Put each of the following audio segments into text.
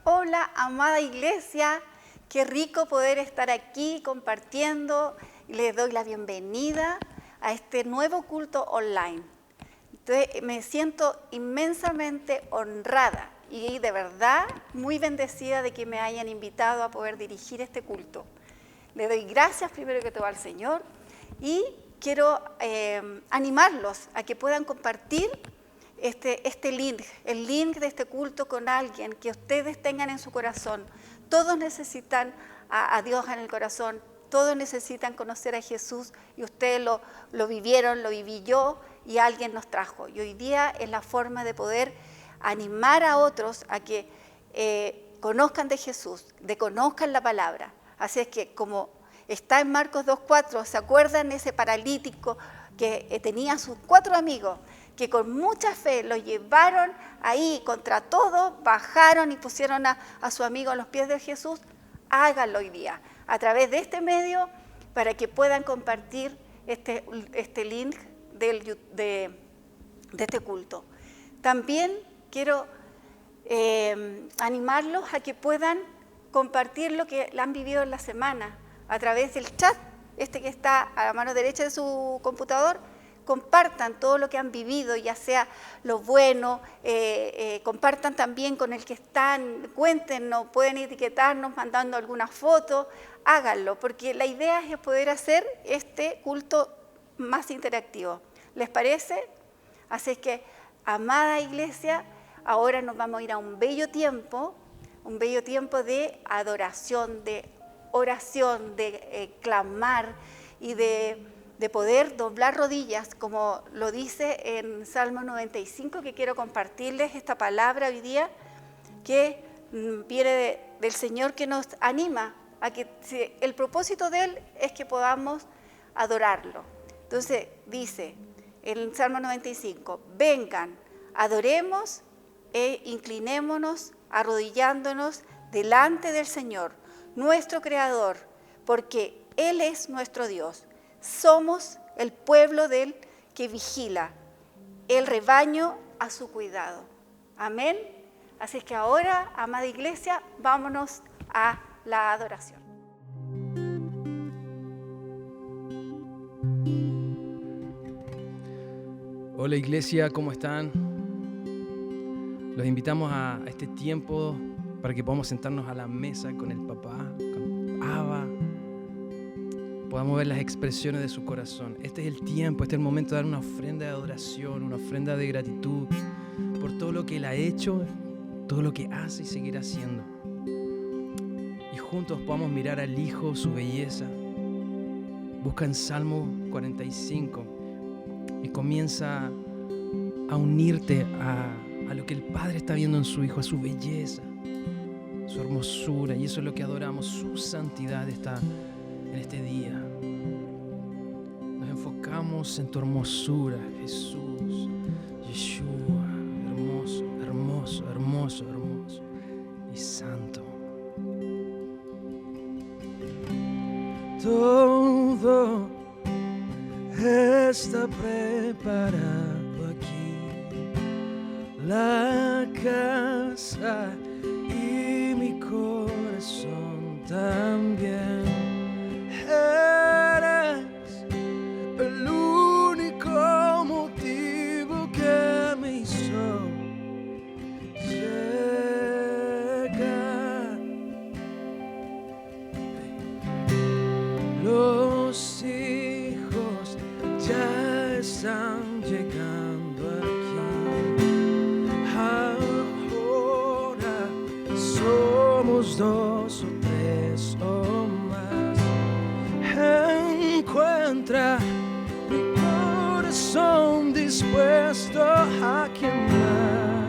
Hola, amada iglesia, qué rico poder estar aquí compartiendo. Les doy la bienvenida a este nuevo culto online. Entonces, me siento inmensamente honrada y de verdad muy bendecida de que me hayan invitado a poder dirigir este culto. Le doy gracias primero que todo al Señor y quiero animarlos a que puedan compartir este link, el link de este culto con alguien que ustedes tengan en su corazón. Todos necesitan a Dios en el corazón, todos necesitan conocer a Jesús y ustedes lo vivieron, lo viví yo y alguien nos trajo. Y hoy día es la forma de poder animar a otros a que conozcan de Jesús, de conozcan la palabra. Así es que como está en Marcos 2:4, ¿se acuerdan ese paralítico que tenía a sus 4 amigos? Que con mucha fe lo llevaron ahí contra todo, bajaron y pusieron a su amigo a los pies de Jesús. Háganlo hoy día, a través de este medio, para que puedan compartir este link de este culto. También quiero animarlos a que puedan compartir lo que han vivido en la semana, a través del chat, que está a la mano derecha de su computador. Compartan todo lo que han vivido, ya sea lo bueno, compartan también con el que están, cuéntenos, pueden etiquetarnos mandando alguna foto, háganlo, porque la idea es poder hacer este culto más interactivo. ¿Les parece? Así que, amada iglesia, ahora nos vamos a ir a un bello tiempo de adoración, de oración, de clamar y de poder doblar rodillas, como lo dice en Salmo 95, que quiero compartirles esta palabra hoy día, que viene del Señor, que nos anima a que el propósito de Él es que podamos adorarlo. Entonces dice en Salmo 95, vengan, adoremos e inclinémonos arrodillándonos delante del Señor, nuestro Creador, porque Él es nuestro Dios. Somos el pueblo de Él que vigila, el rebaño a su cuidado. Amén. Así es que ahora, amada iglesia, vámonos a la adoración. Hola iglesia, ¿cómo están? Los invitamos a este tiempo para que podamos sentarnos a la mesa con el papá, con Abba. Podamos ver las expresiones de su corazón. Este es el tiempo, este es el momento de dar una ofrenda de adoración, una ofrenda de gratitud por todo lo que Él ha hecho, todo lo que hace y seguirá haciendo. Y juntos podamos mirar al Hijo, su belleza. Busca en Salmo 45 y comienza a unirte a lo que el Padre está viendo en su Hijo, a su belleza, su hermosura. Y eso es lo que adoramos, su santidad está en este día. Nos enfocamos en tu hermosura, Jesús, Yeshua, hermoso, hermoso, hermoso, hermoso y santo. Todo está preparado aquí, la casa y mi corazón también. Eres el único motivo que me hizo llegar. Los hijos ya están llegando aquí. Ahora somos 2 o 3 o más. Encuentra mi corazón dispuesto a quemar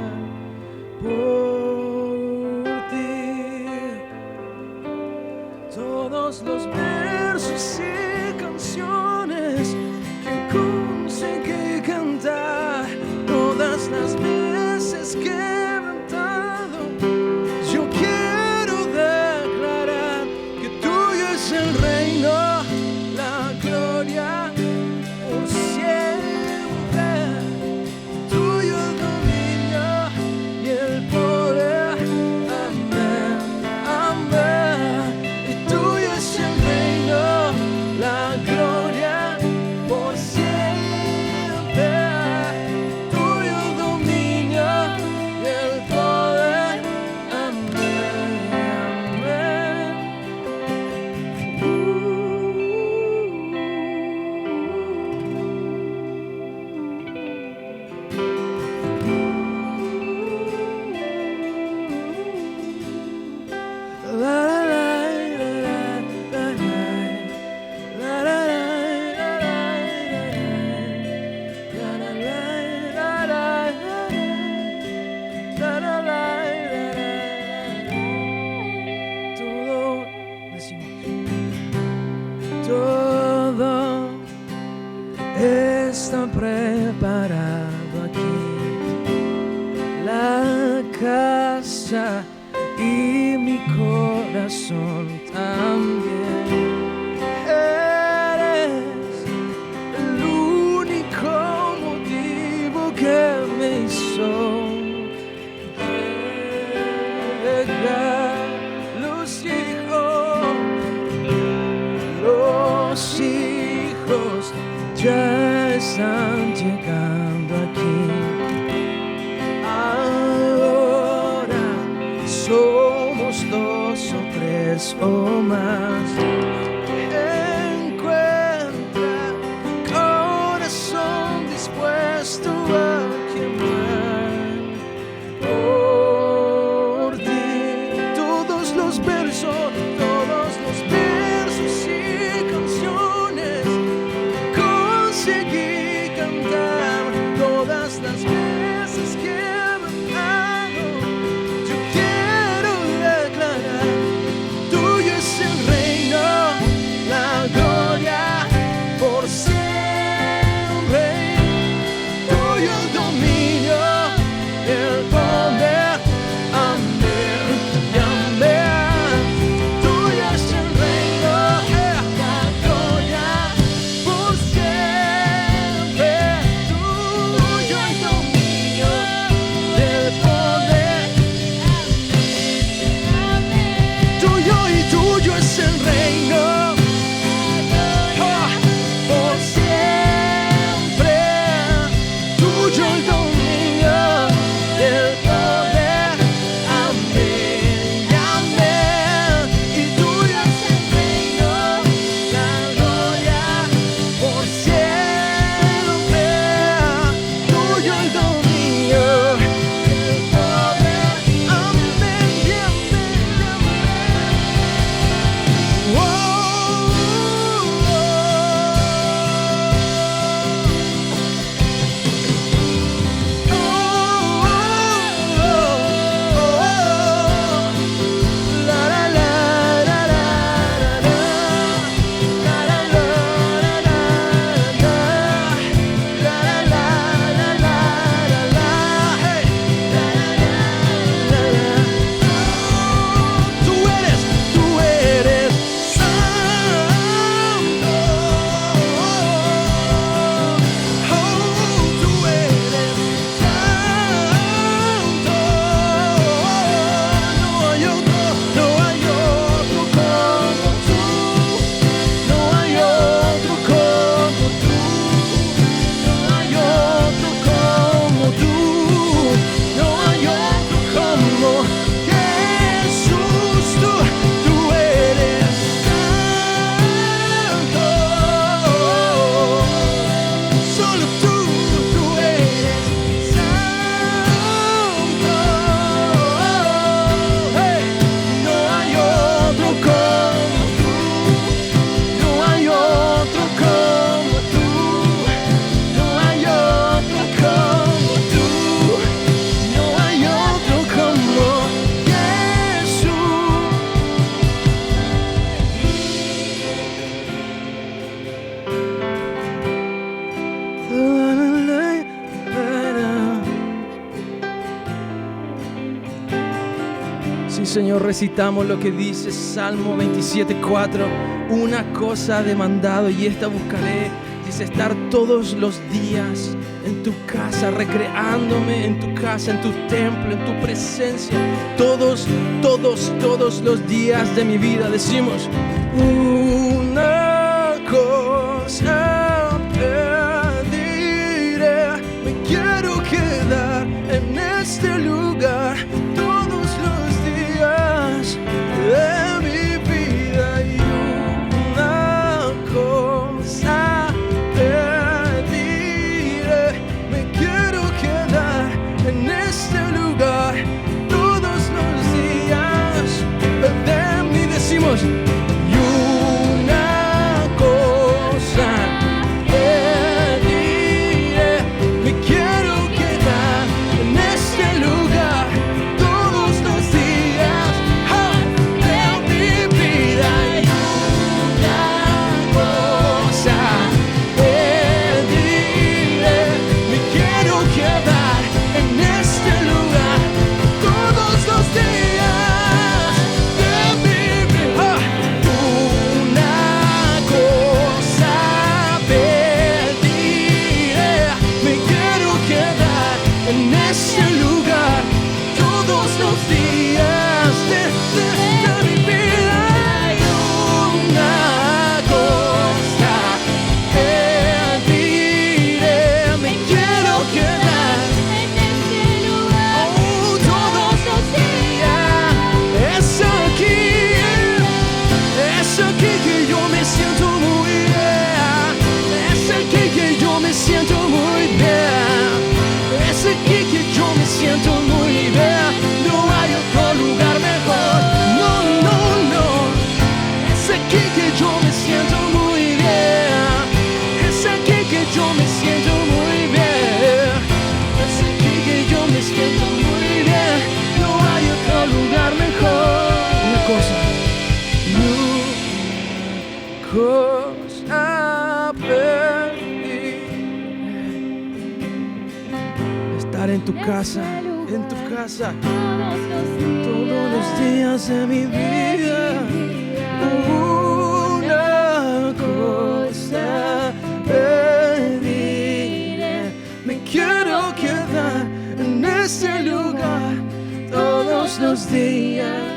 por ti. Todos los versos y canciones que conseguí cantar, todas las veces que he cantado, yo quiero declarar que tuyo es el reino, la gloria por siempre, tuyo el dominio y el poder. Amén. preparado aquí la casa y mi corazón también. Eres el único motivo que me hizo llegar. Los hijos ya están llegando aquí. Ahora somos 2 o 3 o más. Encuentra corazón dispuesto a quemar por ti. Todos los versos y canciones conseguí cantar todas las veces que me hago. Yo quiero declarar: tuyo es el reino, la gloria por siempre. Tuyo el dominio, el poder. Amén y amén. Tuyo es el reino, la gloria por siempre. Tuyo el dominio, el poder. Tuyo y tuyo es el reino, por siempre. Tuyo el dominio, el poder. Amén y amén. Y tuyo es el reino, la gloria por siempre. Tuyo el dominio, el poder. Amén y amén y amén. Oh, tú eres santo. Oh, tú eres santo. No hay otro como tú. No hay otro como tú. No hay otro como tú. No hay otro como Jesús. Tú eres santo. Solo tú eres santo. Hey, no hay otro como tú. No hay otro como tú. No hay otro como tú. No hay otro como Jesús. Sí, Señor, recitamos lo que dice Salmo 27:4. Una cosa he demandado y esta buscaré. Dice: estar todos los días en tu casa, recreándome en tu casa, en tu templo, en tu presencia. Todos los días de mi vida. Decimos: una cosa pediré, me quiero quedar en este lugar todos los días de mi vida. Y una cosa pediré, me quiero quedar en este lugar todos los días de mí. Decimos: y una cosa estar en tu casa, todos los días de mi vida. Una cosa pediré, me quiero quedar en este lugar todos los días.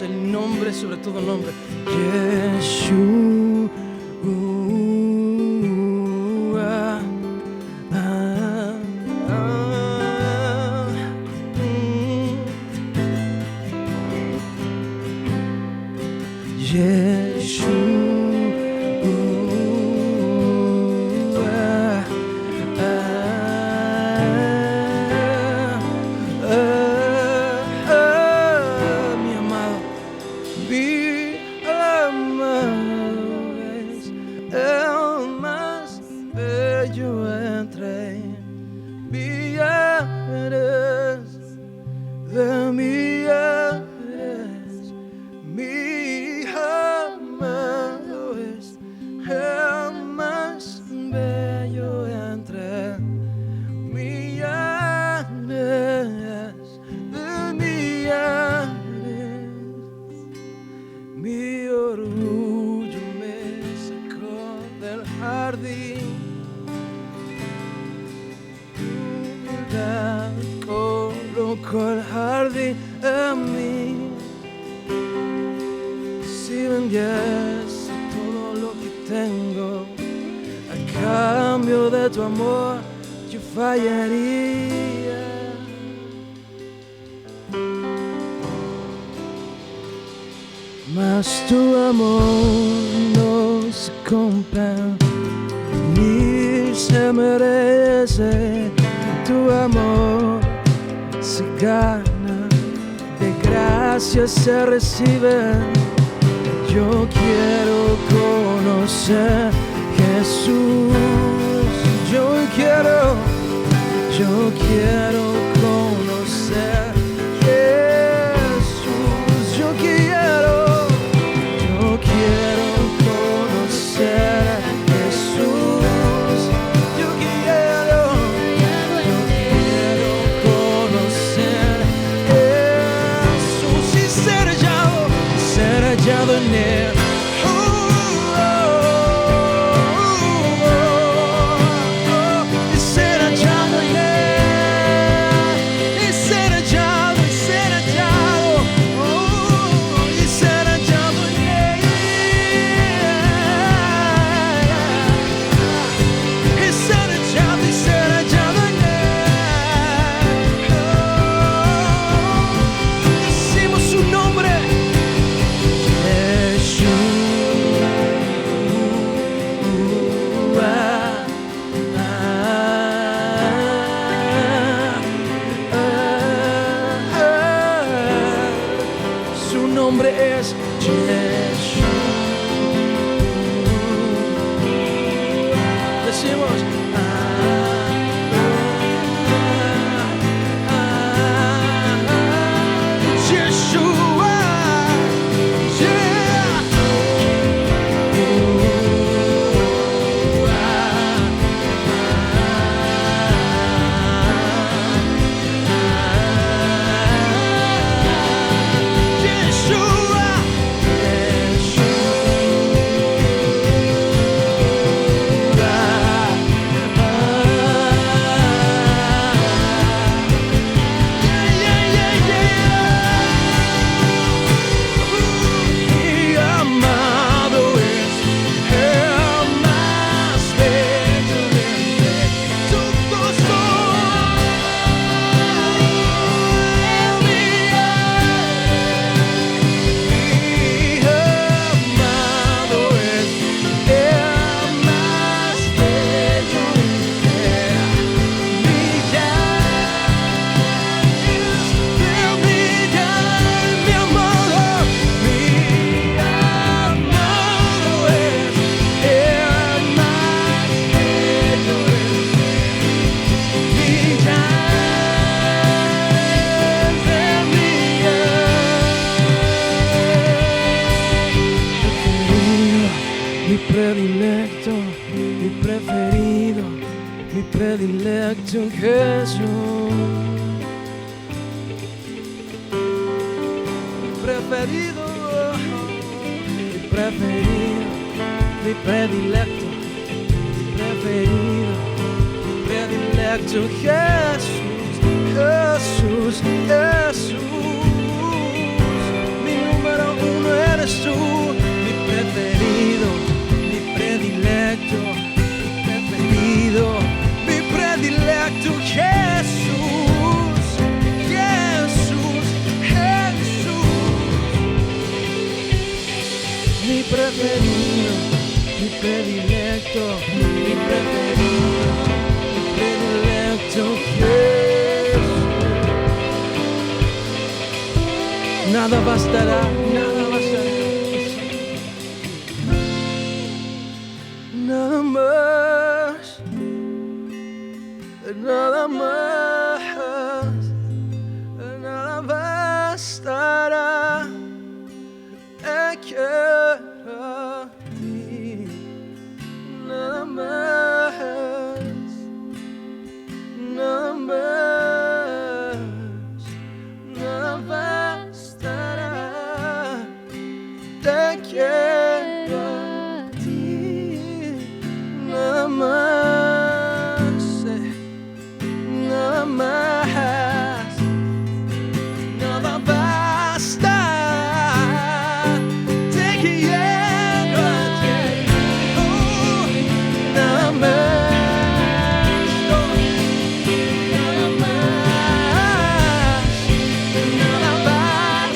El nombre sobre todo nombre, Yeshua. Colocó el jardín en mí. Si vendiese todo lo que tengo a cambio de tu amor, yo fallaría. Mas tu amor no se compra ni se merece. Tu amor se gana, de gracia se recibe. Yo quiero conocer Jesús. Yo quiero conocer Jesús. Yo quiero conocer Jesús. Yo quiero conocer Jesús y ser hallado en él. Yeshua. Jesús. Mi preferido, mi preferido, mi predilecto, mi preferido, mi predilecto. Jesús, Jesús, Jesús. Mi número uno eres tú, mi preferido, mi predilecto, mi preferido, mi predilecto. Jesús, Jesús, Jesús. Mi preferido, mi predilecto, mi preferido, mi predilecto. Jesús. Nada bastará, nada bastará. Nada más, nada más, nada bastará. Te quiero a ti, nada más, nada más, nada bastará. Te quiero a ti, nada más, nada más, nada basta. Te quiero a ti, nada más, nada más, nada basta.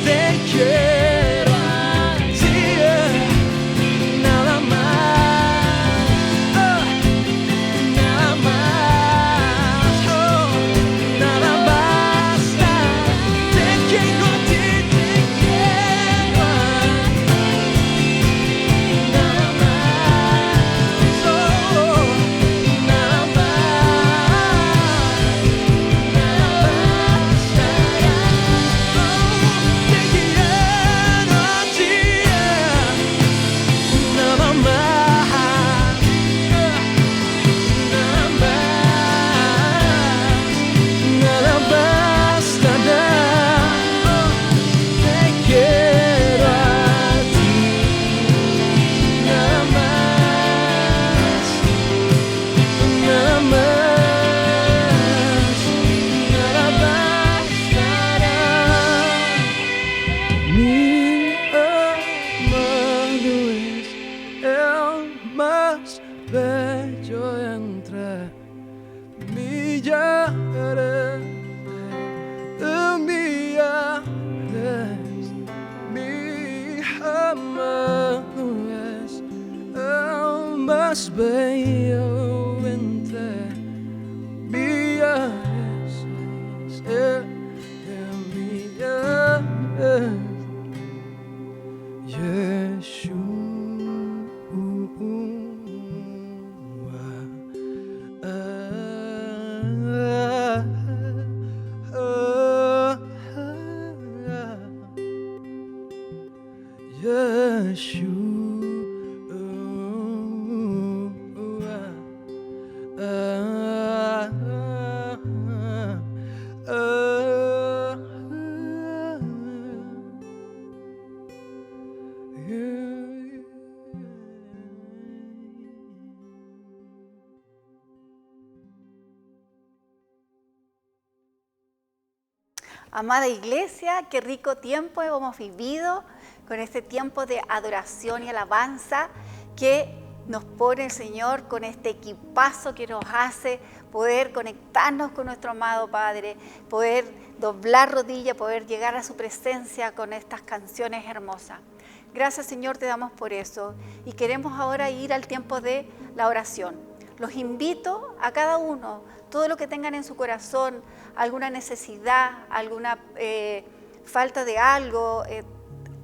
Te quiero a ti, nada más, nada más, nada basta. Te quiero a ti, te quiero a ti, nada más, nada más, nada bastará. Te quiero a ti, nada más, nada más, nada bastará. Te quiero a ti, nada más, nada más, nada bastará. Mi amado es el más bello entre millares de millares. Mi amado es el más bello entre millares de millares. Amada iglesia, qué rico tiempo hemos vivido con este tiempo de adoración y alabanza que nos pone el Señor con este equipazo que nos hace poder conectarnos con nuestro amado Padre, poder doblar rodilla, poder llegar a su presencia con estas canciones hermosas. Gracias, Señor, te damos por eso y queremos ahora ir al tiempo de la oración. Los invito a cada uno, todo lo que tengan en su corazón, alguna necesidad, alguna falta de algo,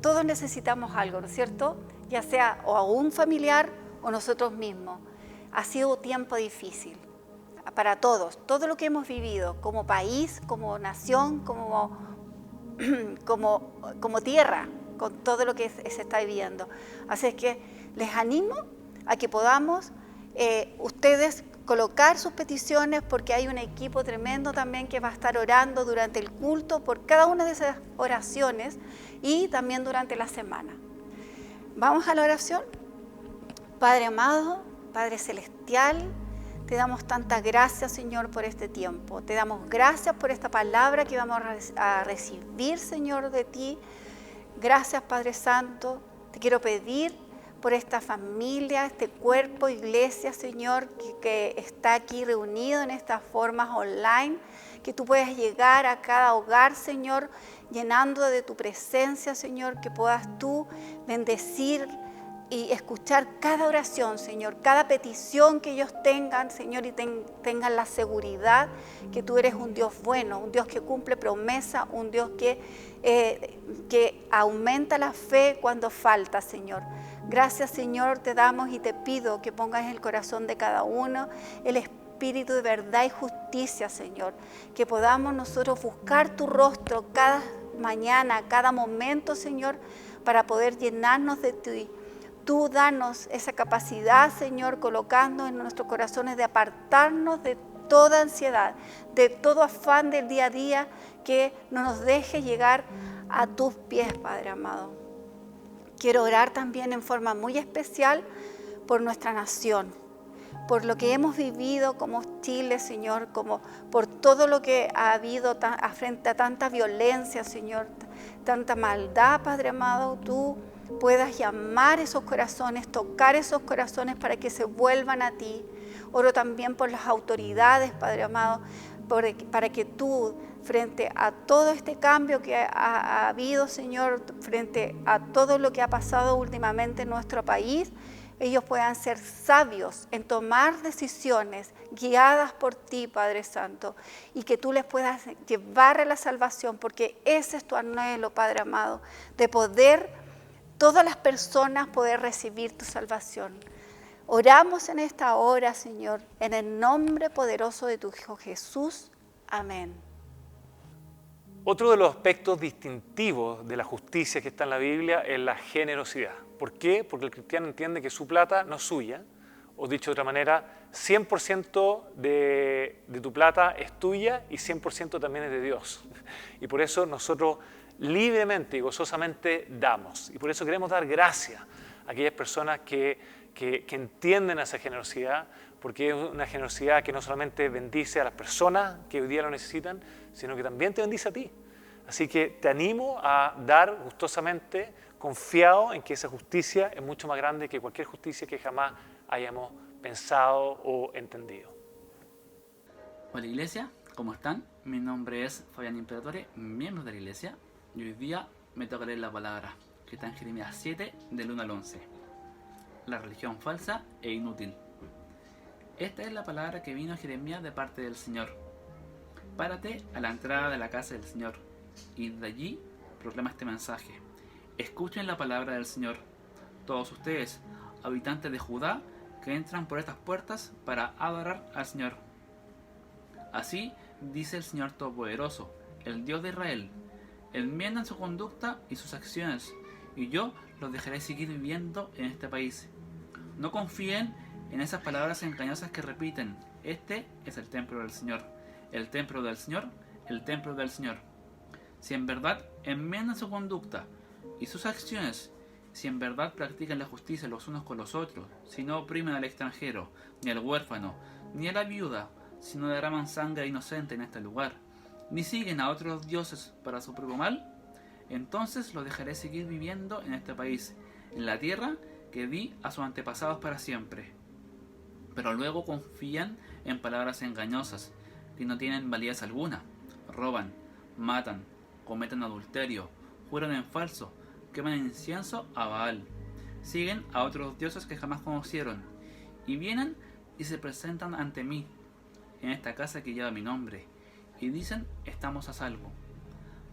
todos necesitamos algo, ¿no es cierto? Ya sea o a un familiar o nosotros mismos. Ha sido un tiempo difícil para todos, todo lo que hemos vivido como país, como nación, como tierra, con todo lo que se está viviendo. Así es que les animo a que podamos ustedes colocar sus peticiones, porque hay un equipo tremendo también que va a estar orando durante el culto por cada una de esas oraciones y también durante la semana. Vamos a la oración. Padre amado, Padre celestial, te damos tantas gracias, Señor, por este tiempo. Te damos gracias por esta palabra que vamos a recibir, Señor, de ti. Gracias, Padre Santo. Te quiero pedir por esta familia, este cuerpo, iglesia, Señor, que está aquí reunido en estas formas online, que tú puedas llegar a cada hogar, Señor, llenando de tu presencia, Señor, que puedas tú bendecir y escuchar cada oración, Señor, cada petición que ellos tengan, Señor, y tengan la seguridad que tú eres un Dios bueno, un Dios que cumple promesa, un Dios que aumenta la fe cuando falta, Señor. Gracias, Señor, te damos y te pido que pongas en el corazón de cada uno el espíritu de verdad y justicia, Señor, que podamos nosotros buscar tu rostro cada mañana, cada momento, Señor, para poder llenarnos de ti. Tú danos esa capacidad, Señor, colocando en nuestros corazones de apartarnos de toda ansiedad, de todo afán del día a día que no nos deje llegar a tus pies, Padre amado. Quiero orar también en forma muy especial por nuestra nación, por lo que hemos vivido como Chile, Señor, como por todo lo que ha habido frente a tanta violencia, Señor, tanta maldad, Padre amado. Tú puedas llamar esos corazones, tocar esos corazones para que se vuelvan a ti. Oro también por las autoridades, Padre amado, para que tú, frente a todo este cambio que ha habido, Señor, frente a todo lo que ha pasado últimamente en nuestro país, ellos puedan ser sabios en tomar decisiones guiadas por ti, Padre Santo, y que tú les puedas llevar a la salvación, porque ese es tu anhelo, Padre amado, de poder, todas las personas poder recibir tu salvación. Oramos en esta hora, Señor, en el nombre poderoso de tu Hijo Jesús. Amén. Otro de los aspectos distintivos de la justicia que está en la Biblia es la generosidad. ¿Por qué? Porque el cristiano entiende que su plata no es suya, o dicho de otra manera, 100% de tu plata es tuya y 100% también es de Dios. Y por eso nosotros libremente y gozosamente damos. Y por eso queremos dar gracias a aquellas personas que entienden esa generosidad, porque es una generosidad que no solamente bendice a las personas que hoy día lo necesitan, sino que también te bendice a ti. Así que te animo a dar gustosamente, confiado en que esa justicia es mucho más grande que cualquier justicia que jamás hayamos pensado o entendido. Hola iglesia, ¿cómo están? Mi nombre es Fabián Imperatore, miembro de la iglesia, y hoy día me toca leer la palabra, que está en Jeremías 7, del 1 al 11. La religión falsa e inútil. Esta es la palabra que vino a Jeremías de parte del Señor. Párate a la entrada de la casa del Señor, y de allí proclama este mensaje. Escuchen la palabra del Señor, todos ustedes, habitantes de Judá, que entran por estas puertas para adorar al Señor. Así dice el Señor Todopoderoso, el Dios de Israel: enmiendan su conducta y sus acciones, y yo los dejaré seguir viviendo en este país. No confíen en esas palabras engañosas que repiten: este es el templo del Señor, el templo del Señor, el templo del Señor. Si en verdad enmiendan su conducta y sus acciones, si en verdad practican la justicia los unos con los otros, si no oprimen al extranjero, ni al huérfano, ni a la viuda, si no derraman sangre inocente en este lugar, ni siguen a otros dioses para su propio mal, entonces los dejaré seguir viviendo en este país, en la tierra que di a sus antepasados para siempre. Pero luego confían en palabras engañosas, que no tienen validez alguna. Roban, matan, cometen adulterio, juran en falso, queman incienso a Baal, siguen a otros dioses que jamás conocieron, y vienen y se presentan ante mí, en esta casa que lleva mi nombre, y dicen: estamos a salvo,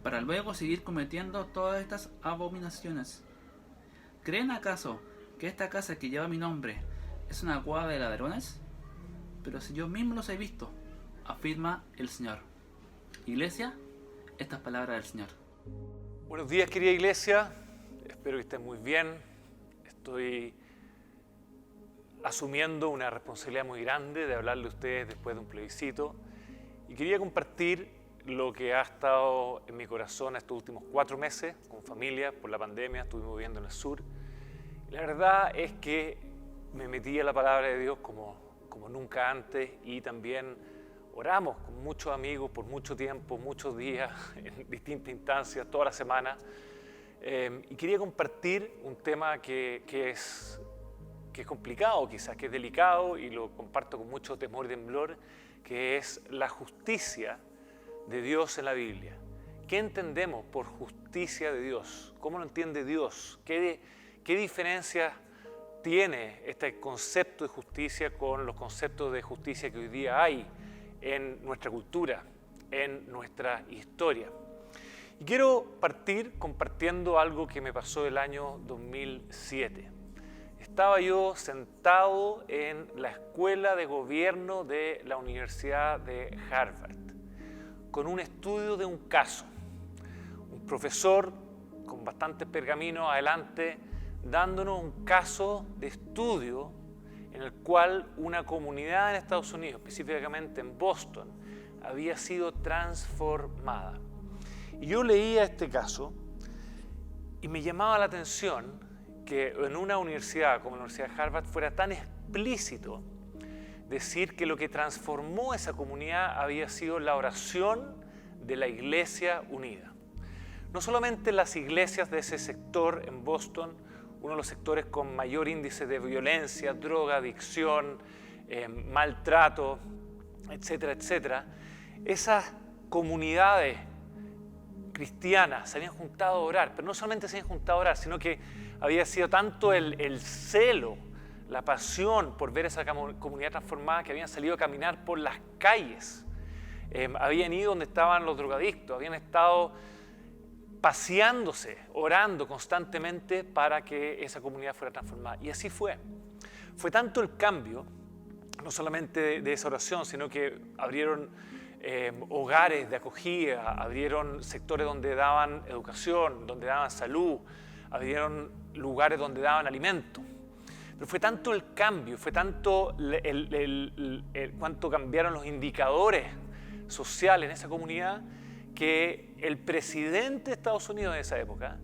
para luego seguir cometiendo todas estas abominaciones. ¿Creen acaso que esta casa que lleva mi nombre es una cueva de ladrones? Pero si yo mismo los he visto, afirma el Señor. Iglesia, estas palabras del Señor. Buenos días, querida iglesia. Espero que estén muy bien. Estoy asumiendo una responsabilidad muy grande de hablarle a ustedes después de un plebiscito, y quería compartir lo que ha estado en mi corazón estos últimos 4 meses con familia por la pandemia. Estuvimos viviendo en el sur. La verdad es que me metí a la palabra de Dios como nunca antes, y también oramos con muchos amigos por mucho tiempo, muchos días, en distintas instancias, toda la semana. Y quería compartir un tema que es complicado quizás, que es delicado, y lo comparto con mucho temor y temblor, que es la justicia de Dios en la Biblia. ¿Qué entendemos por justicia de Dios? ¿Cómo lo entiende Dios? ¿Qué diferencia tiene este concepto de justicia con los conceptos de justicia que hoy día hay en nuestra cultura, en nuestra historia? Y quiero partir compartiendo algo que me pasó el año 2007. Estaba yo sentado en la escuela de gobierno de la Universidad de Harvard, con un estudio de un caso. Un profesor con bastantes pergaminos adelante, dándonos un caso de estudio en el cual una comunidad en Estados Unidos, específicamente en Boston, había sido transformada. Y yo leía este caso y me llamaba la atención que en una universidad como la Universidad de Harvard fuera tan explícito decir que lo que transformó esa comunidad había sido la oración de la Iglesia Unida. No solamente las iglesias de ese sector en Boston, uno de los sectores con mayor índice de violencia, droga, adicción, maltrato, etcétera, etcétera, esas comunidades cristianas se habían juntado a orar, pero no solamente se habían juntado a orar, sino que había sido tanto el celo, la pasión por ver esa comunidad transformada, que habían salido a caminar por las calles, habían ido donde estaban los drogadictos, habían estado paseándose, orando constantemente para que esa comunidad fuera transformada. Y así fue. Fue tanto el cambio, no solamente de esa oración, sino que abrieron hogares de acogida, abrieron sectores donde daban educación, donde daban salud, abrieron lugares donde daban alimento. Pero fue tanto el cambio, fue tanto cuánto cambiaron los indicadores sociales en esa comunidad, que el presidente de Estados Unidos de esa época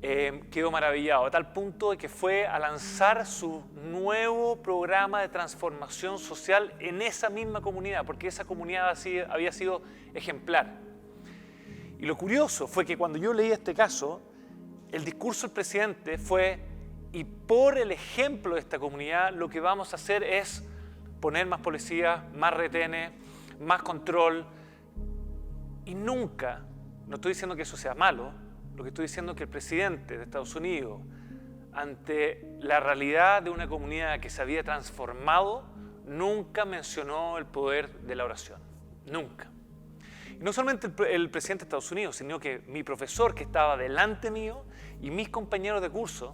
quedó maravillado, a tal punto de que fue a lanzar su nuevo programa de transformación social en esa misma comunidad, porque esa comunidad había sido ejemplar. Y lo curioso fue que cuando yo leí este caso, el discurso del presidente fue: y por el ejemplo de esta comunidad, lo que vamos a hacer es poner más policías, más retenes, más control. Y nunca, no estoy diciendo que eso sea malo, lo que estoy diciendo es que el presidente de Estados Unidos, ante la realidad de una comunidad que se había transformado, nunca mencionó el poder de la oración. Nunca. Y no solamente el presidente de Estados Unidos, sino que mi profesor que estaba delante mío y mis compañeros de curso,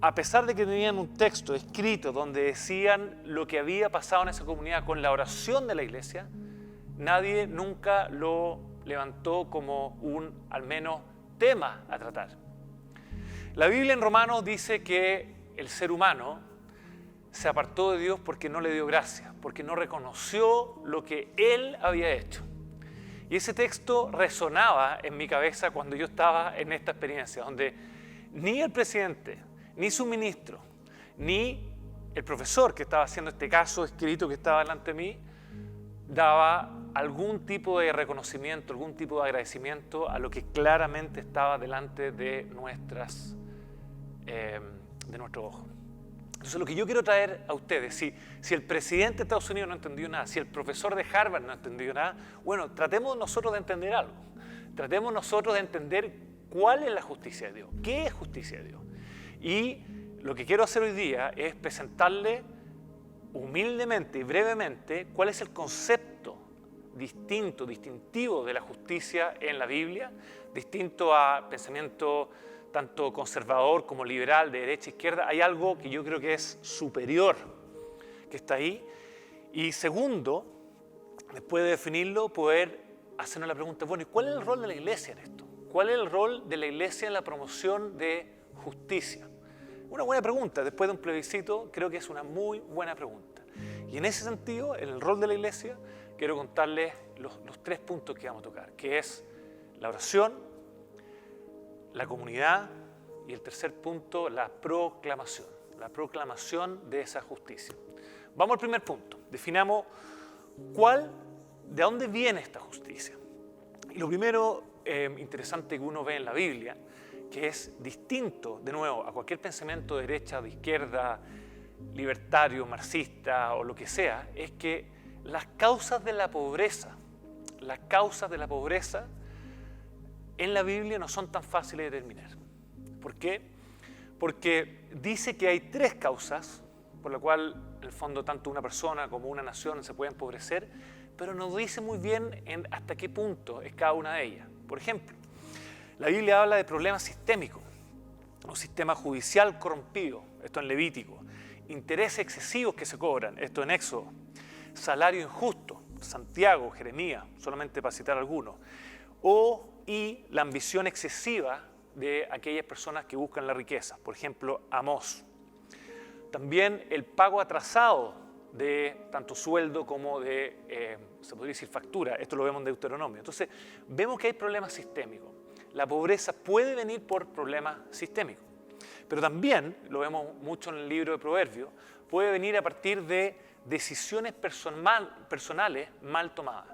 a pesar de que tenían un texto escrito donde decían lo que había pasado en esa comunidad con la oración de la iglesia, nadie nunca lo levantó como al menos, tema a tratar. La Biblia en Romanos dice que el ser humano se apartó de Dios porque no le dio gracia, porque no reconoció lo que Él había hecho. Y ese texto resonaba en mi cabeza cuando yo estaba en esta experiencia, donde ni el presidente, ni su ministro, ni el profesor que estaba haciendo este caso escrito que estaba delante de mí, daba algún tipo de reconocimiento, algún tipo de agradecimiento a lo que claramente estaba delante de nuestros ojos. Entonces, lo que yo quiero traer a ustedes, si el presidente de Estados Unidos no entendió nada, si el profesor de Harvard no entendió nada, bueno, tratemos nosotros de entender algo. Tratemos nosotros de entender cuál es la justicia de Dios, qué es justicia de Dios. Y lo que quiero hacer hoy día es presentarle humildemente y brevemente cuál es el concepto distintivo de la justicia en la Biblia, distinto a pensamiento tanto conservador como liberal, de derecha a izquierda. Hay algo que yo creo que es superior, que está ahí. Y segundo, después de definirlo, poder hacernos la pregunta, bueno, ¿y cuál es el rol de la iglesia en esto? ¿Cuál es el rol de la iglesia en la promoción de justicia? Una buena pregunta, después de un plebiscito, creo que es una muy buena pregunta. Y en ese sentido, en el rol de la iglesia, quiero contarles los 3 puntos que vamos a tocar, que es la oración, la comunidad y el tercer punto, la proclamación de esa justicia. Vamos al primer punto, definamos de dónde viene esta justicia. Y lo primero interesante que uno ve en la Biblia, que es distinto, de nuevo, a cualquier pensamiento de derecha, de izquierda, libertario, marxista o lo que sea, es que las causas de la pobreza en la Biblia no son tan fáciles de determinar. ¿Por qué? Porque dice que hay 3 causas por la cual, en el fondo, tanto una persona como una nación se puede empobrecer, pero no dice muy bien hasta qué punto es cada una de ellas. Por ejemplo, la Biblia habla de problemas sistémicos, un sistema judicial corrompido, esto en Levítico, intereses excesivos que se cobran, esto en Éxodo, salario injusto, Santiago, Jeremías, solamente para citar algunos, y la ambición excesiva de aquellas personas que buscan la riqueza, por ejemplo, Amós. También el pago atrasado de tanto sueldo como de, se podría decir, factura, esto lo vemos en Deuteronomio. Entonces, vemos que hay problemas sistémicos. La pobreza puede venir por problemas sistémicos, pero también, lo vemos mucho en el libro de Proverbios, puede venir a partir de decisiones personales mal tomadas,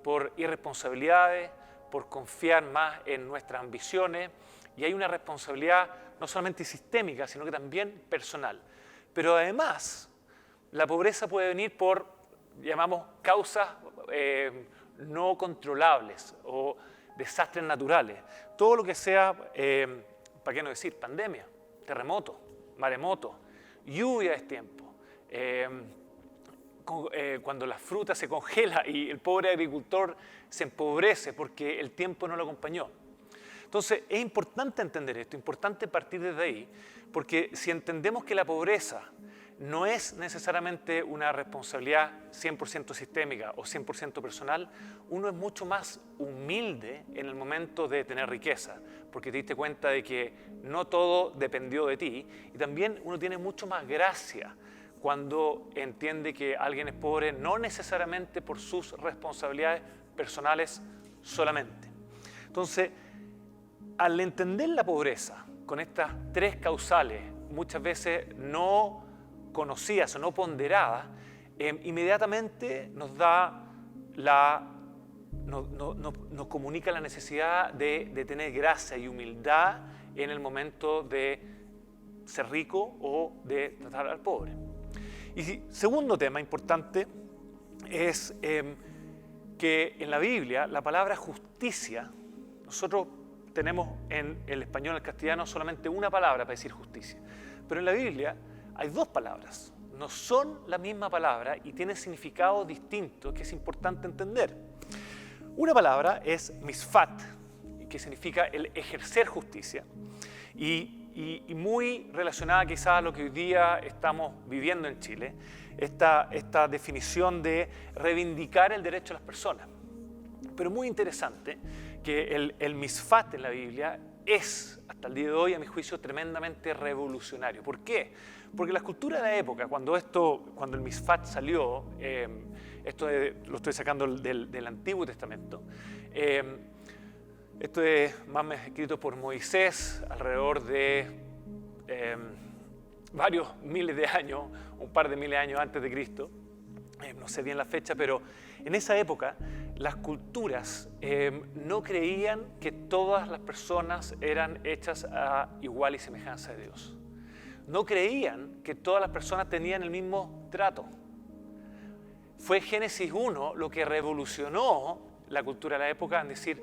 por irresponsabilidades, por confiar más en nuestras ambiciones, y hay una responsabilidad no solamente sistémica, sino que también personal. Pero además, la pobreza puede venir por, llamamos, causas no controlables o desastres naturales. Todo lo que sea, ¿para qué no decir? Pandemia, terremoto, maremoto, lluvia de tiempo, cuando la fruta se congela y el pobre agricultor se empobrece porque el tiempo no lo acompañó. Entonces, es importante entender esto, importante partir desde ahí, porque si entendemos que la pobreza no es necesariamente una responsabilidad 100% sistémica o 100% personal, uno es mucho más humilde en el momento de tener riqueza, porque te diste cuenta de que no todo dependió de ti, y también uno tiene mucho más gracia cuando entiende que alguien es pobre no necesariamente por sus responsabilidades personales solamente. Entonces, al entender la pobreza con estas 3 causales, muchas veces no conocidas o no ponderadas, inmediatamente nos comunica la necesidad de tener gracia y humildad en el momento de ser rico o de tratar al pobre. Y segundo tema importante es que en la Biblia la palabra justicia, nosotros tenemos en el español y el castellano solamente una palabra para decir justicia, pero en la Biblia hay 2 palabras, no son la misma palabra y tienen significados distintos que es importante entender. Una palabra es misfat, que significa el ejercer justicia, y muy relacionada quizás a lo que hoy día estamos viviendo en Chile, esta definición de reivindicar el derecho de las personas. Pero muy interesante que el misfat en la Biblia es, hasta el día de hoy, a mi juicio, tremendamente revolucionario. ¿Por qué? Porque la cultura de la época, cuando el misfat salió, lo estoy sacando del Antiguo Testamento, esto es más escrito por Moisés alrededor de varios miles de años, un par de miles de años antes de Cristo, no sé bien la fecha, pero en esa época las culturas no creían que todas las personas eran hechas a igual y semejanza de Dios. No creían que todas las personas tenían el mismo trato. Fue Génesis 1 lo que revolucionó la cultura de la época en decir,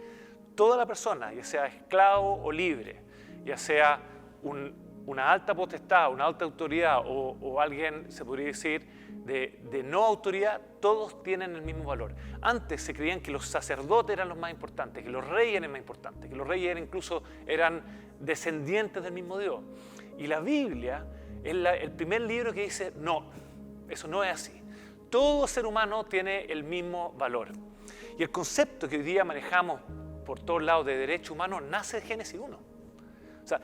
toda la persona, ya sea esclavo o libre, ya sea una alta potestad, una alta autoridad o alguien, se podría decir, de no autoridad, todos tienen el mismo valor. Antes se creían que los sacerdotes eran los más importantes, que los reyes eran más importantes, que los reyes incluso eran descendientes del mismo Dios. Y la Biblia es el primer libro que dice, no, eso no es así. Todo ser humano tiene el mismo valor. Y el concepto que hoy día manejamos por todos lados de derecho humano nace de Génesis 1. O sea,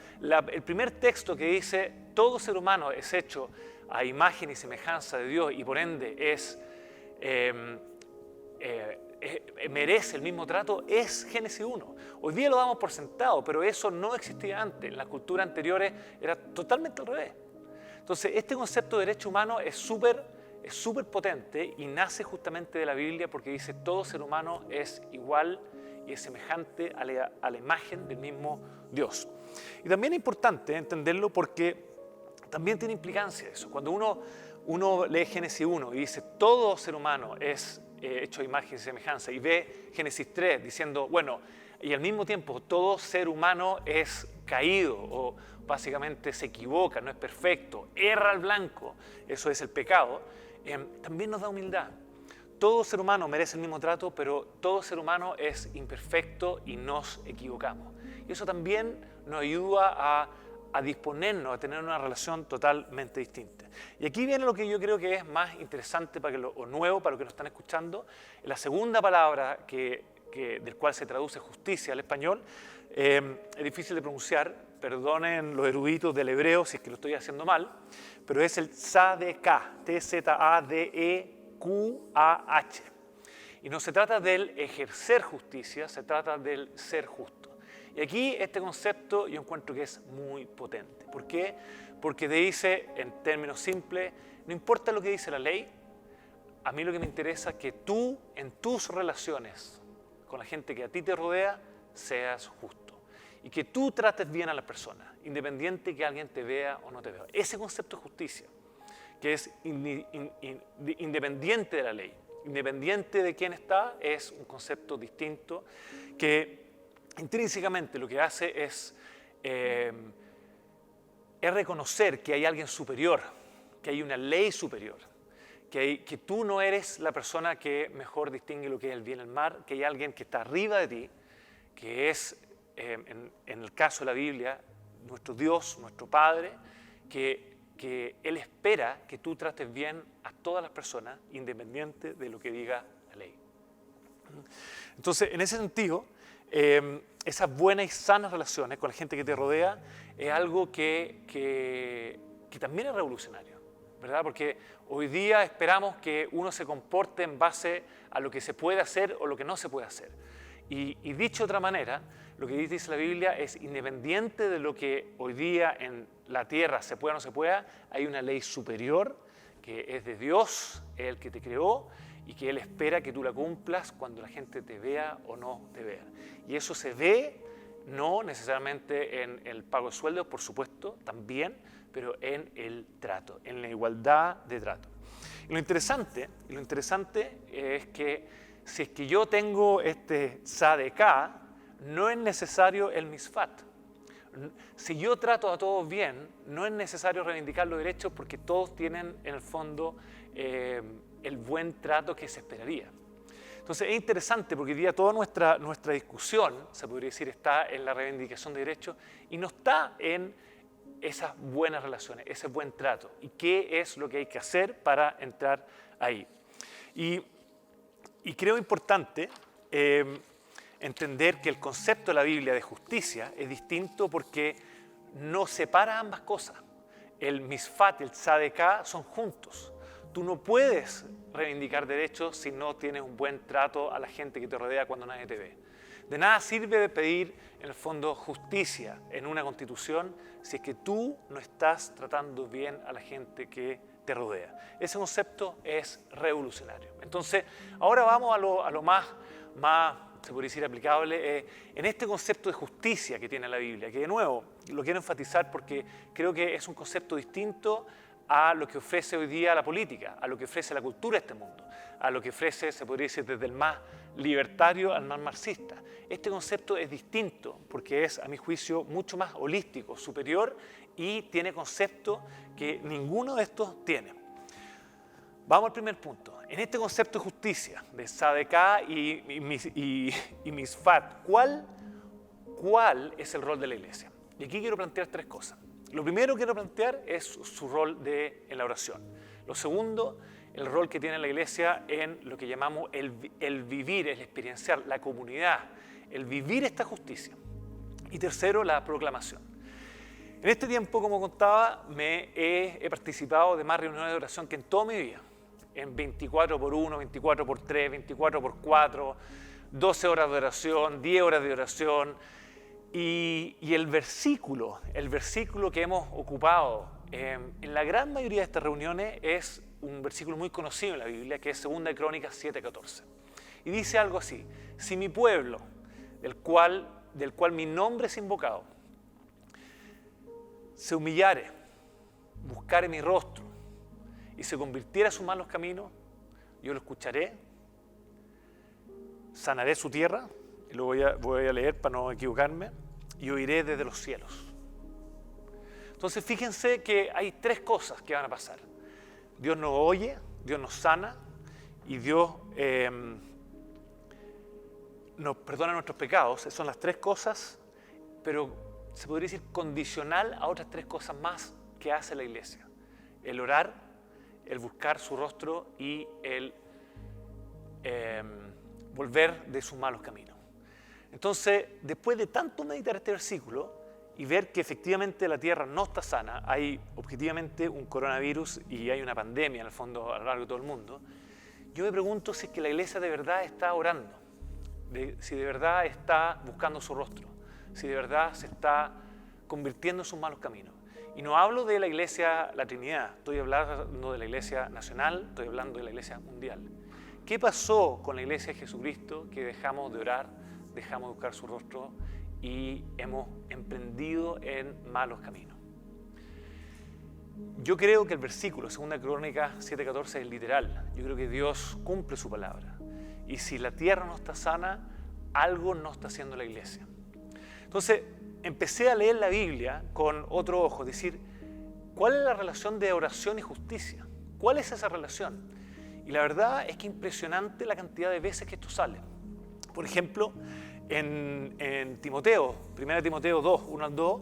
el primer texto que dice todo ser humano es hecho a imagen y semejanza de Dios y por ende merece el mismo trato es Génesis 1. Hoy día lo damos por sentado, pero eso no existía antes. En las culturas anteriores era totalmente al revés. Entonces, este concepto de derecho humano es súper potente y nace justamente de la Biblia porque dice todo ser humano es igual y es semejante a la imagen del mismo Dios. Y también es importante entenderlo porque también tiene implicancia eso. Cuando uno lee Génesis 1 y dice todo ser humano es hecho a imagen y semejanza y ve Génesis 3 diciendo, bueno, y al mismo tiempo todo ser humano es caído o básicamente se equivoca, no es perfecto, erra al blanco, eso es el pecado, también nos da humildad. Todo ser humano merece el mismo trato, pero todo ser humano es imperfecto y nos equivocamos. Y eso también nos ayuda a disponernos, a tener una relación totalmente distinta. Y aquí viene lo que yo creo que es más interesante o nuevo para los que nos están escuchando. La segunda palabra del cual se traduce justicia al español es difícil de pronunciar, perdonen los eruditos del hebreo si es que lo estoy haciendo mal, pero es el tzadekah, T-Z-A-D-E-Q-A-H. Y no se trata del ejercer justicia, se trata del ser justo. Y aquí este concepto yo encuentro que es muy potente. ¿Por qué? Porque te dice, en términos simples, no importa lo que dice la ley, a mí lo que me interesa es que tú, en tus relaciones con la gente que a ti te rodea, seas justo. Y que tú trates bien a las personas, independiente que alguien te vea o no te vea. Ese concepto de justicia, que es independiente de la ley, independiente de quién está, es un concepto distinto que intrínsecamente lo que hace es reconocer que hay alguien superior, que hay una ley superior, que tú no eres la persona que mejor distingue lo que es el bien y el mal, que hay alguien que está arriba de ti, que es, en el caso de la Biblia, nuestro Dios, nuestro Padre, que Él espera que tú trates bien a todas las personas, independiente de lo que diga la ley. Entonces, en ese sentido, esas buenas y sanas relaciones con la gente que te rodea es algo que también es revolucionario, ¿verdad? Porque hoy día esperamos que uno se comporte en base a lo que se puede hacer o lo que no se puede hacer. Y dicho de otra manera, lo que dice la Biblia es independiente de lo que hoy día en la tierra se pueda o no se pueda, hay una ley superior que es de Dios, el que te creó, y que Él espera que tú la cumplas cuando la gente te vea o no te vea. Y eso se ve no necesariamente en el pago de sueldos, por supuesto, también, pero en el trato, en la igualdad de trato. Y lo interesante es que si es que yo tengo este tzadekah, no es necesario el misfat. Si yo trato a todos bien, no es necesario reivindicar los derechos porque todos tienen en el fondo el buen trato que se esperaría. Entonces es interesante porque hoy día toda nuestra discusión, se podría decir, está en la reivindicación de derechos y no está en esas buenas relaciones, ese buen trato y qué es lo que hay que hacer para entrar ahí. Y creo importante entender que el concepto de la Biblia de justicia es distinto porque no separa ambas cosas. El misfat y el tzadekah son juntos. Tú no puedes reivindicar derechos si no tienes un buen trato a la gente que te rodea cuando nadie te ve. De nada sirve de pedir, en el fondo, justicia en una constitución si es que tú no estás tratando bien a la gente que te rodea. Ese concepto es revolucionario. Entonces, ahora vamos a lo más se podría decir, aplicable en este concepto de justicia que tiene la Biblia, que de nuevo lo quiero enfatizar porque creo que es un concepto distinto a lo que ofrece hoy día la política, a lo que ofrece la cultura de este mundo, a lo que ofrece, se podría decir, desde el más libertario al más marxista. Este concepto es distinto porque es, a mi juicio, mucho más holístico, superior y tiene conceptos que ninguno de estos tiene. Vamos al primer punto. En este concepto de justicia, de tzadekah y misfat, ¿cuál es el rol de la Iglesia? Y aquí quiero plantear tres cosas. Lo primero que quiero plantear es su rol en la oración. Lo segundo, el rol que tiene la Iglesia en lo que llamamos el vivir, el experienciar, la comunidad, el vivir esta justicia. Y tercero, la proclamación. En este tiempo, como contaba, he participado de más reuniones de oración que en toda mi vida. En 24x1, 24x3, 24x4, 12 horas de oración, 10 horas de oración. Y el versículo que hemos ocupado en la gran mayoría de estas reuniones es un versículo muy conocido en la Biblia, que es 2 Crónicas 7:14. Y dice algo así: si mi pueblo, del cual mi nombre es invocado, se humillare, buscare mi rostro y se convirtiera a sus malos caminos, yo lo escucharé, sanaré su tierra, y lo voy a leer para no equivocarme, y oiré desde los cielos. Entonces fíjense que hay 3 cosas que van a pasar. Dios nos oye, Dios nos sana y Dios nos perdona nuestros pecados. Esas son las 3 cosas, pero se podría decir condicional a otras 3 cosas más que hace la iglesia: el orar, el buscar su rostro y el volver de sus malos caminos. Entonces, después de tanto meditar este versículo y ver que efectivamente la tierra no está sana, hay objetivamente un coronavirus y hay una pandemia en el fondo a lo largo de todo el mundo, yo me pregunto si es que la iglesia de verdad está orando, si de verdad está buscando su rostro, si de verdad se está convirtiendo en sus malos caminos. Y no hablo de la iglesia, la Trinidad, estoy hablando de la iglesia nacional, estoy hablando de la iglesia mundial. ¿Qué pasó con la iglesia de Jesucristo que dejamos de orar, dejamos de buscar su rostro y hemos emprendido en malos caminos? Yo creo que el versículo, 2 Crónicas 7:14, es literal. Yo creo que Dios cumple su palabra. Y si la tierra no está sana, algo no está haciendo la iglesia. Entonces, empecé a leer la Biblia con otro ojo, es decir, ¿cuál es la relación de oración y justicia? ¿Cuál es esa relación? Y la verdad es que es impresionante la cantidad de veces que esto sale. Por ejemplo, en Timoteo, 1 Timoteo 2, 1-2,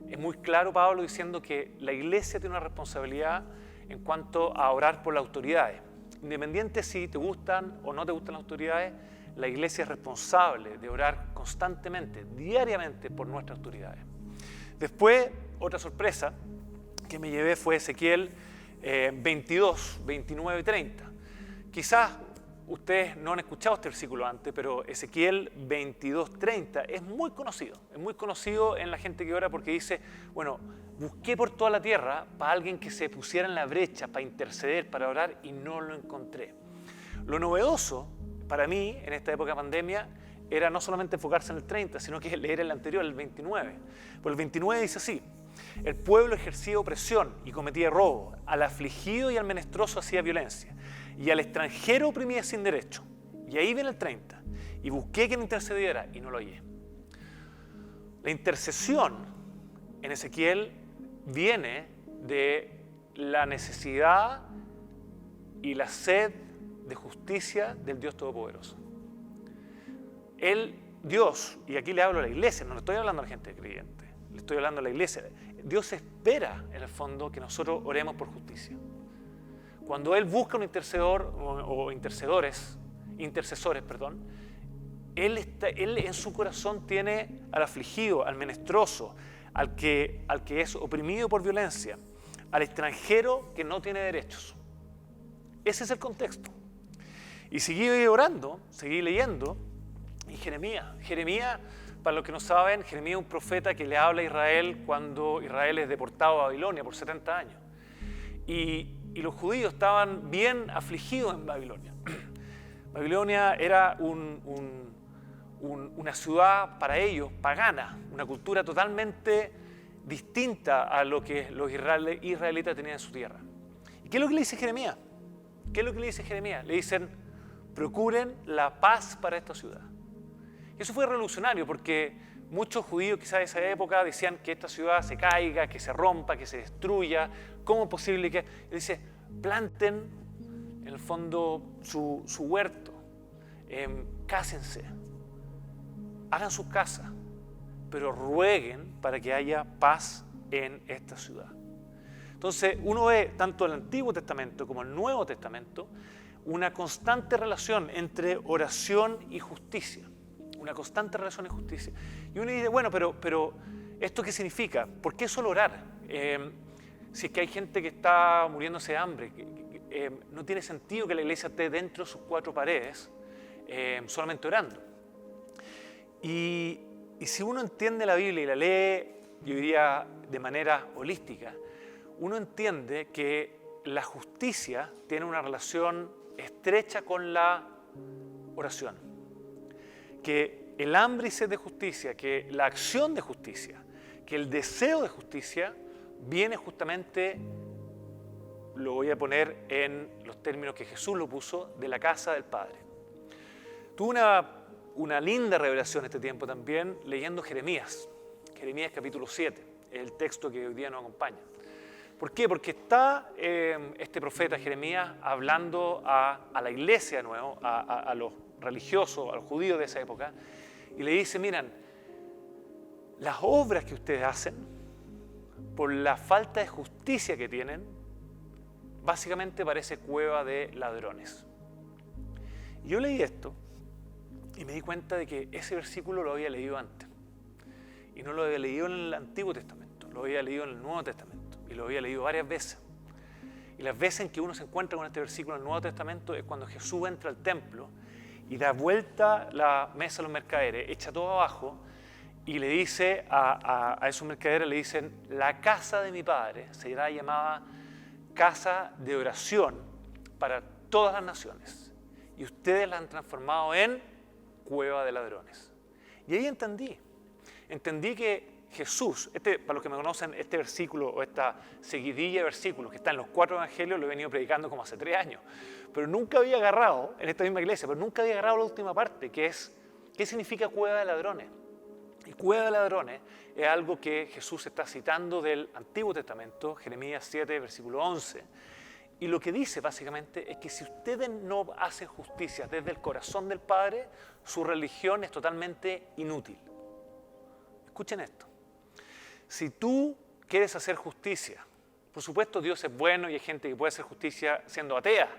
es muy claro Pablo diciendo que la iglesia tiene una responsabilidad en cuanto a orar por las autoridades. Independiente si te gustan o no te gustan las autoridades, la iglesia es responsable de orar constantemente, diariamente por nuestras autoridades. Después, otra sorpresa que me llevé fue Ezequiel 22, 29 y 30. Quizás ustedes no han escuchado este versículo antes, pero Ezequiel 22:30 es muy conocido en la gente que ora porque dice, bueno, busqué por toda la tierra para alguien que se pusiera en la brecha, para interceder, para orar, y no lo encontré. Lo novedoso para mí en esta época de pandemia era no solamente enfocarse en el 30, sino que leer el anterior, el 29. Pues el 29 dice así: el pueblo ejercía opresión y cometía robo, al afligido y al menesteroso hacía violencia, y al extranjero oprimía sin derecho. Y ahí viene el 30. Y busqué quien intercediera y no lo hallé. La intercesión en Ezequiel viene de la necesidad y la sed de justicia del Dios Todopoderoso. Dios, y aquí le hablo a la iglesia, no le estoy hablando a la gente creyente, le estoy hablando a la iglesia. Dios espera, en el fondo, que nosotros oremos por justicia. Cuando Él busca un intercesor o intercesores, Él en su corazón tiene al afligido, al menesteroso, al que es oprimido por violencia, al extranjero que no tiene derechos. Ese es el contexto. Y seguí orando, seguí leyendo, y Jeremías, para los que no saben, Jeremías es un profeta que le habla a Israel cuando Israel es deportado a Babilonia por 70 años. Y los judíos estaban bien afligidos en Babilonia. Babilonia era una ciudad para ellos pagana, una cultura totalmente distinta a lo que los israelitas tenían en su tierra. ¿Y qué es lo que le dice Jeremías? Le dicen, procuren la paz para esta ciudad. Y eso fue revolucionario porque muchos judíos quizás de esa época decían que esta ciudad se caiga, que se rompa, que se destruya. ¿Cómo es posible que...? Y dice, planten en el fondo su huerto, cásense, hagan sus casas, pero rueguen para que haya paz en esta ciudad. Entonces uno ve tanto el Antiguo Testamento como el Nuevo Testamento una constante relación entre oración y justicia. Una constante relación y justicia. Y uno dice, bueno, pero ¿Esto qué significa? ¿Por qué solo orar? Si es que hay gente que está muriéndose de hambre, no tiene sentido que la iglesia esté dentro de sus cuatro paredes solamente orando. Y si uno entiende la Biblia y la lee, yo diría de manera holística, uno entiende que la justicia tiene una relación estrecha con la oración. Que el hambre y sed de justicia, que la acción de justicia, que el deseo de justicia viene justamente, lo voy a poner en los términos que Jesús lo puso, de la casa del Padre. Tuve una linda revelación este tiempo también leyendo Jeremías capítulo 7, el texto que hoy día nos acompaña. ¿Por qué? Porque está este profeta Jeremías hablando a la iglesia de nuevo, a los religiosos, a los judíos de esa época, y le dice, miren, las obras que ustedes hacen, por la falta de justicia que tienen, básicamente parece cueva de ladrones. Y yo leí esto y me di cuenta de que ese versículo lo había leído antes. Y no lo había leído en el Antiguo Testamento, lo había leído en el Nuevo Testamento. Y lo había leído varias veces. Y las veces en que uno se encuentra con este versículo en el Nuevo Testamento es cuando Jesús entra al templo y da vuelta la mesa a los mercaderes, echa todo abajo y le dice a esos mercaderes, le dicen, la casa de mi Padre será llamada casa de oración para todas las naciones. Y ustedes la han transformado en cueva de ladrones. Y ahí entendí que Jesús, para los que me conocen, este versículo o esta seguidilla de versículos que está en los 4 evangelios lo he venido predicando como hace 3 años, pero nunca había agarrado, en esta misma iglesia, pero nunca había agarrado la última parte, que es, ¿qué significa cueva de ladrones? Y cueva de ladrones es algo que Jesús está citando del Antiguo Testamento, Jeremías 7, versículo 11, y lo que dice básicamente es que si ustedes no hacen justicia desde el corazón del Padre, su religión es totalmente inútil. Escuchen esto. Si tú quieres hacer justicia, por supuesto Dios es bueno y hay gente que puede hacer justicia siendo atea,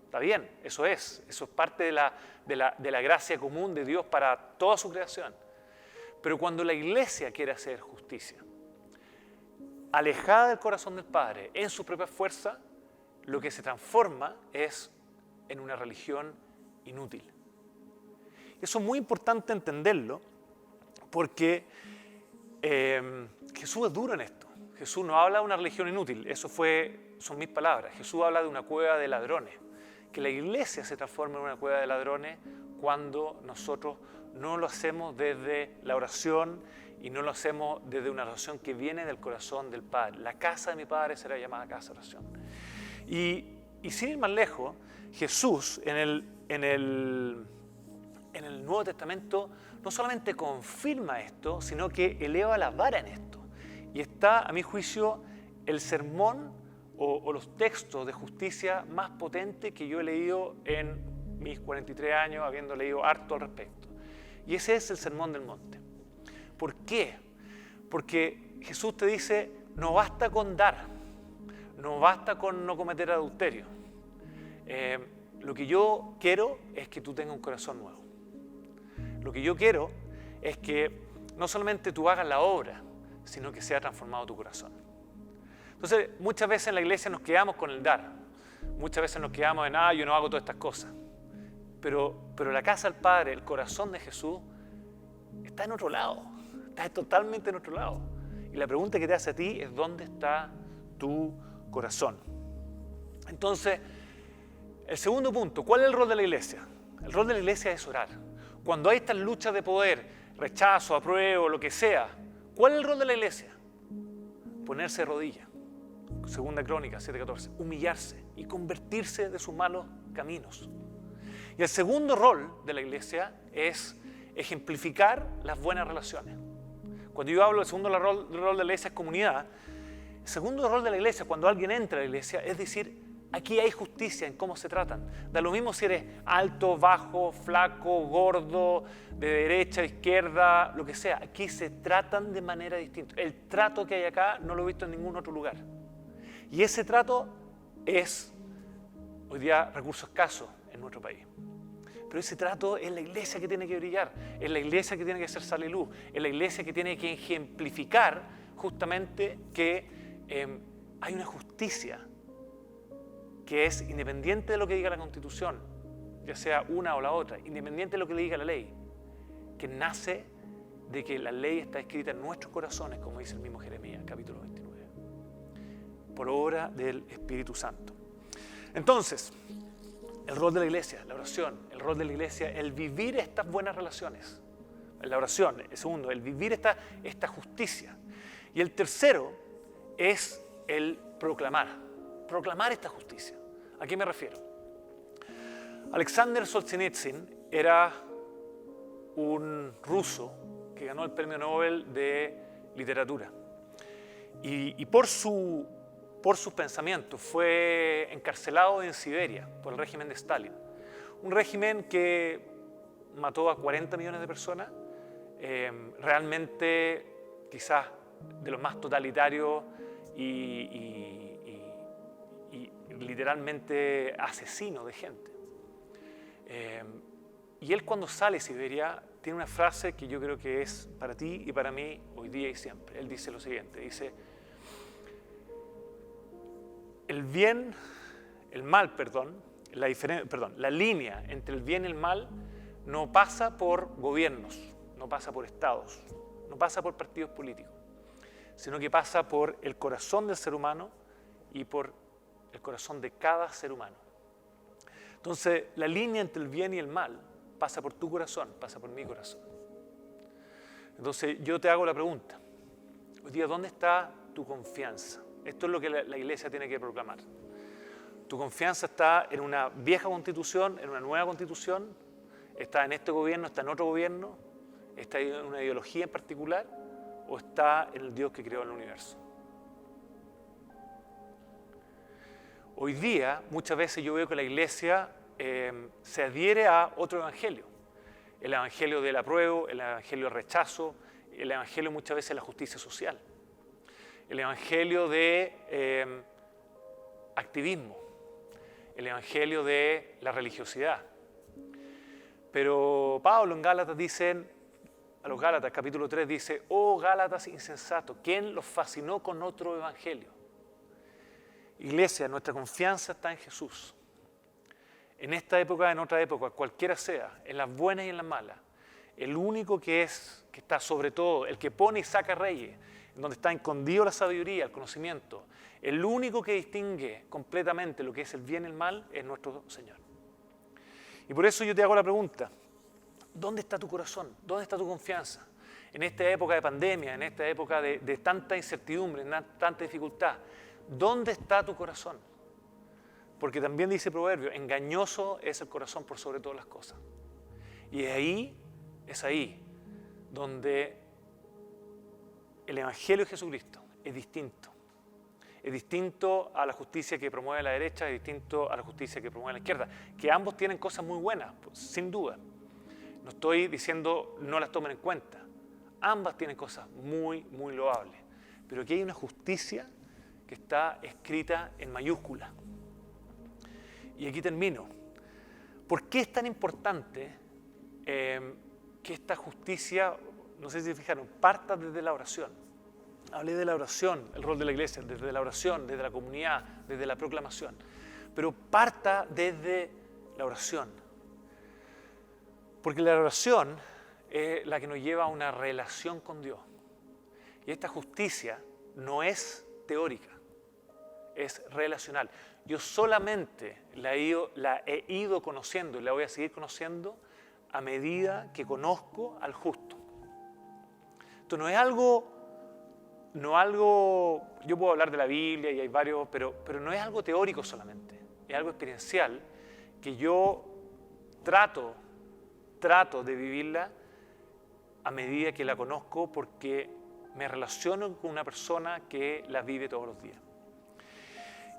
está bien, eso es parte de la gracia común de Dios para toda su creación. Pero cuando la iglesia quiere hacer justicia, alejada del corazón del Padre, en su propia fuerza, lo que se transforma es en una religión inútil. Eso es muy importante entenderlo porque Jesús es duro en esto. Jesús no habla de una religión inútil, son mis palabras. Jesús habla de una cueva de ladrones. Que la iglesia se transforma en una cueva de ladrones cuando nosotros no lo hacemos desde la oración y no lo hacemos desde una oración que viene del corazón del Padre. La casa de mi Padre será llamada casa de oración. Y sin ir más lejos, Jesús en el Nuevo Testamento no solamente confirma esto, sino que eleva la vara en esto. Y está, a mi juicio, el sermón o los textos de justicia más potentes que yo he leído en mis 43 años, habiendo leído harto al respecto. Y ese es el Sermón del Monte. ¿Por qué? Porque Jesús te dice, no basta con dar, no basta con no cometer adulterio. Lo que yo quiero es que tú tengas un corazón nuevo. Lo que yo quiero es que no solamente tú hagas la obra, sino que sea transformado tu corazón. Entonces, muchas veces en la iglesia nos quedamos con el dar. Muchas veces nos quedamos en, yo no hago todas estas cosas. Pero la casa del Padre, el corazón de Jesús, está en otro lado. Está totalmente en otro lado. Y la pregunta que te hace a ti es, ¿dónde está tu corazón? Entonces, el segundo punto, ¿cuál es el rol de la iglesia? El rol de la iglesia es orar. Cuando hay estas luchas de poder, rechazo, apruebo, lo que sea, ¿cuál es el rol de la iglesia? Ponerse de rodillas. Segunda Crónica 7:14. Humillarse y convertirse de sus malos caminos. Y el segundo rol de la iglesia es ejemplificar las buenas relaciones. Cuando yo hablo del segundo rol de la iglesia es comunidad. El segundo rol de la iglesia, cuando alguien entra a la iglesia, es decir, aquí hay justicia en cómo se tratan. Da lo mismo si eres alto, bajo, flaco, gordo, de derecha, de izquierda, lo que sea. Aquí se tratan de manera distinta. El trato que hay acá no lo he visto en ningún otro lugar. Y ese trato es hoy día recurso escaso en nuestro país. Pero ese trato es la iglesia que tiene que brillar, es la iglesia que tiene que ser sal y luz, es la iglesia que tiene que ejemplificar justamente que hay una justicia que es independiente de lo que diga la Constitución, ya sea una o la otra, independiente de lo que le diga la ley, que nace de que la ley está escrita en nuestros corazones, como dice el mismo Jeremías, capítulo 29, por obra del Espíritu Santo. Entonces, el rol de la iglesia, la oración, el rol de la iglesia, el vivir estas buenas relaciones, la oración, el segundo, el vivir esta justicia. Y el tercero es el proclamar esta justicia. ¿A qué me refiero? Alexander Solzhenitsyn era un ruso que ganó el Premio Nobel de Literatura. Y por sus pensamientos fue encarcelado en Siberia por el régimen de Stalin. Un régimen que mató a 40 millones de personas, realmente quizás de los más totalitarios y literalmente asesino de gente. Y él cuando sale de Siberia tiene una frase que yo creo que es para ti y para mí hoy día y siempre. Él dice lo siguiente, dice: la línea entre el bien y el mal no pasa por gobiernos, no pasa por estados, no pasa por partidos políticos, sino que pasa por el corazón del ser humano y por el corazón de cada ser humano. Entonces, la línea entre el bien y el mal pasa por tu corazón, pasa por mi corazón. Entonces, yo te hago la pregunta. Hoy día, ¿dónde está tu confianza? Esto es lo que la iglesia tiene que proclamar. ¿Tu confianza está en una vieja constitución, en una nueva constitución? ¿Está en este gobierno, está en otro gobierno? ¿Está en una ideología en particular? ¿O está en el Dios que creó el universo? Hoy día, muchas veces yo veo que la iglesia se adhiere a otro evangelio. El evangelio del apruebo, el evangelio del rechazo, el evangelio muchas veces de la justicia social. El evangelio de activismo, el evangelio de la religiosidad. Pero Pablo en Gálatas dice, a los Gálatas capítulo 3 dice: oh Gálatas insensatos, ¿quién los fascinó con otro evangelio? Iglesia, nuestra confianza está en Jesús. En esta época, en otra época, cualquiera sea, en las buenas y en las malas, el único que está sobre todo, el que pone y saca reyes, en donde está escondido la sabiduría, el conocimiento, el único que distingue completamente lo que es el bien y el mal es nuestro Señor. Y por eso yo te hago la pregunta: ¿dónde está tu corazón? ¿Dónde está tu confianza? En esta época de pandemia, en esta época de tanta incertidumbre, tanta dificultad, ¿dónde está tu corazón? Porque también dice Proverbio: engañoso es el corazón por sobre todas las cosas. Y es ahí donde el Evangelio de Jesucristo es distinto. Es distinto a la justicia que promueve la derecha, es distinto a la justicia que promueve la izquierda. Que ambos tienen cosas muy buenas, pues, sin duda. No estoy diciendo no las tomen en cuenta. Ambas tienen cosas muy, muy loables. Pero aquí hay una justicia que está escrita en mayúscula. Y aquí termino. ¿Por qué es tan importante que esta justicia, no sé si se fijaron, parta desde la oración? Hablé de la oración, el rol de la iglesia, desde la oración, desde la comunidad, desde la proclamación. Pero parta desde la oración. Porque la oración es la que nos lleva a una relación con Dios. Y esta justicia no es teórica, es relacional. Yo solamente la he ido conociendo y la voy a seguir conociendo a medida que conozco al justo. Esto no es algo, yo puedo hablar de la Biblia y hay varios, pero no es algo teórico solamente, es algo experiencial que yo trato de vivirla a medida que la conozco, porque me relaciono con una persona que la vive todos los días.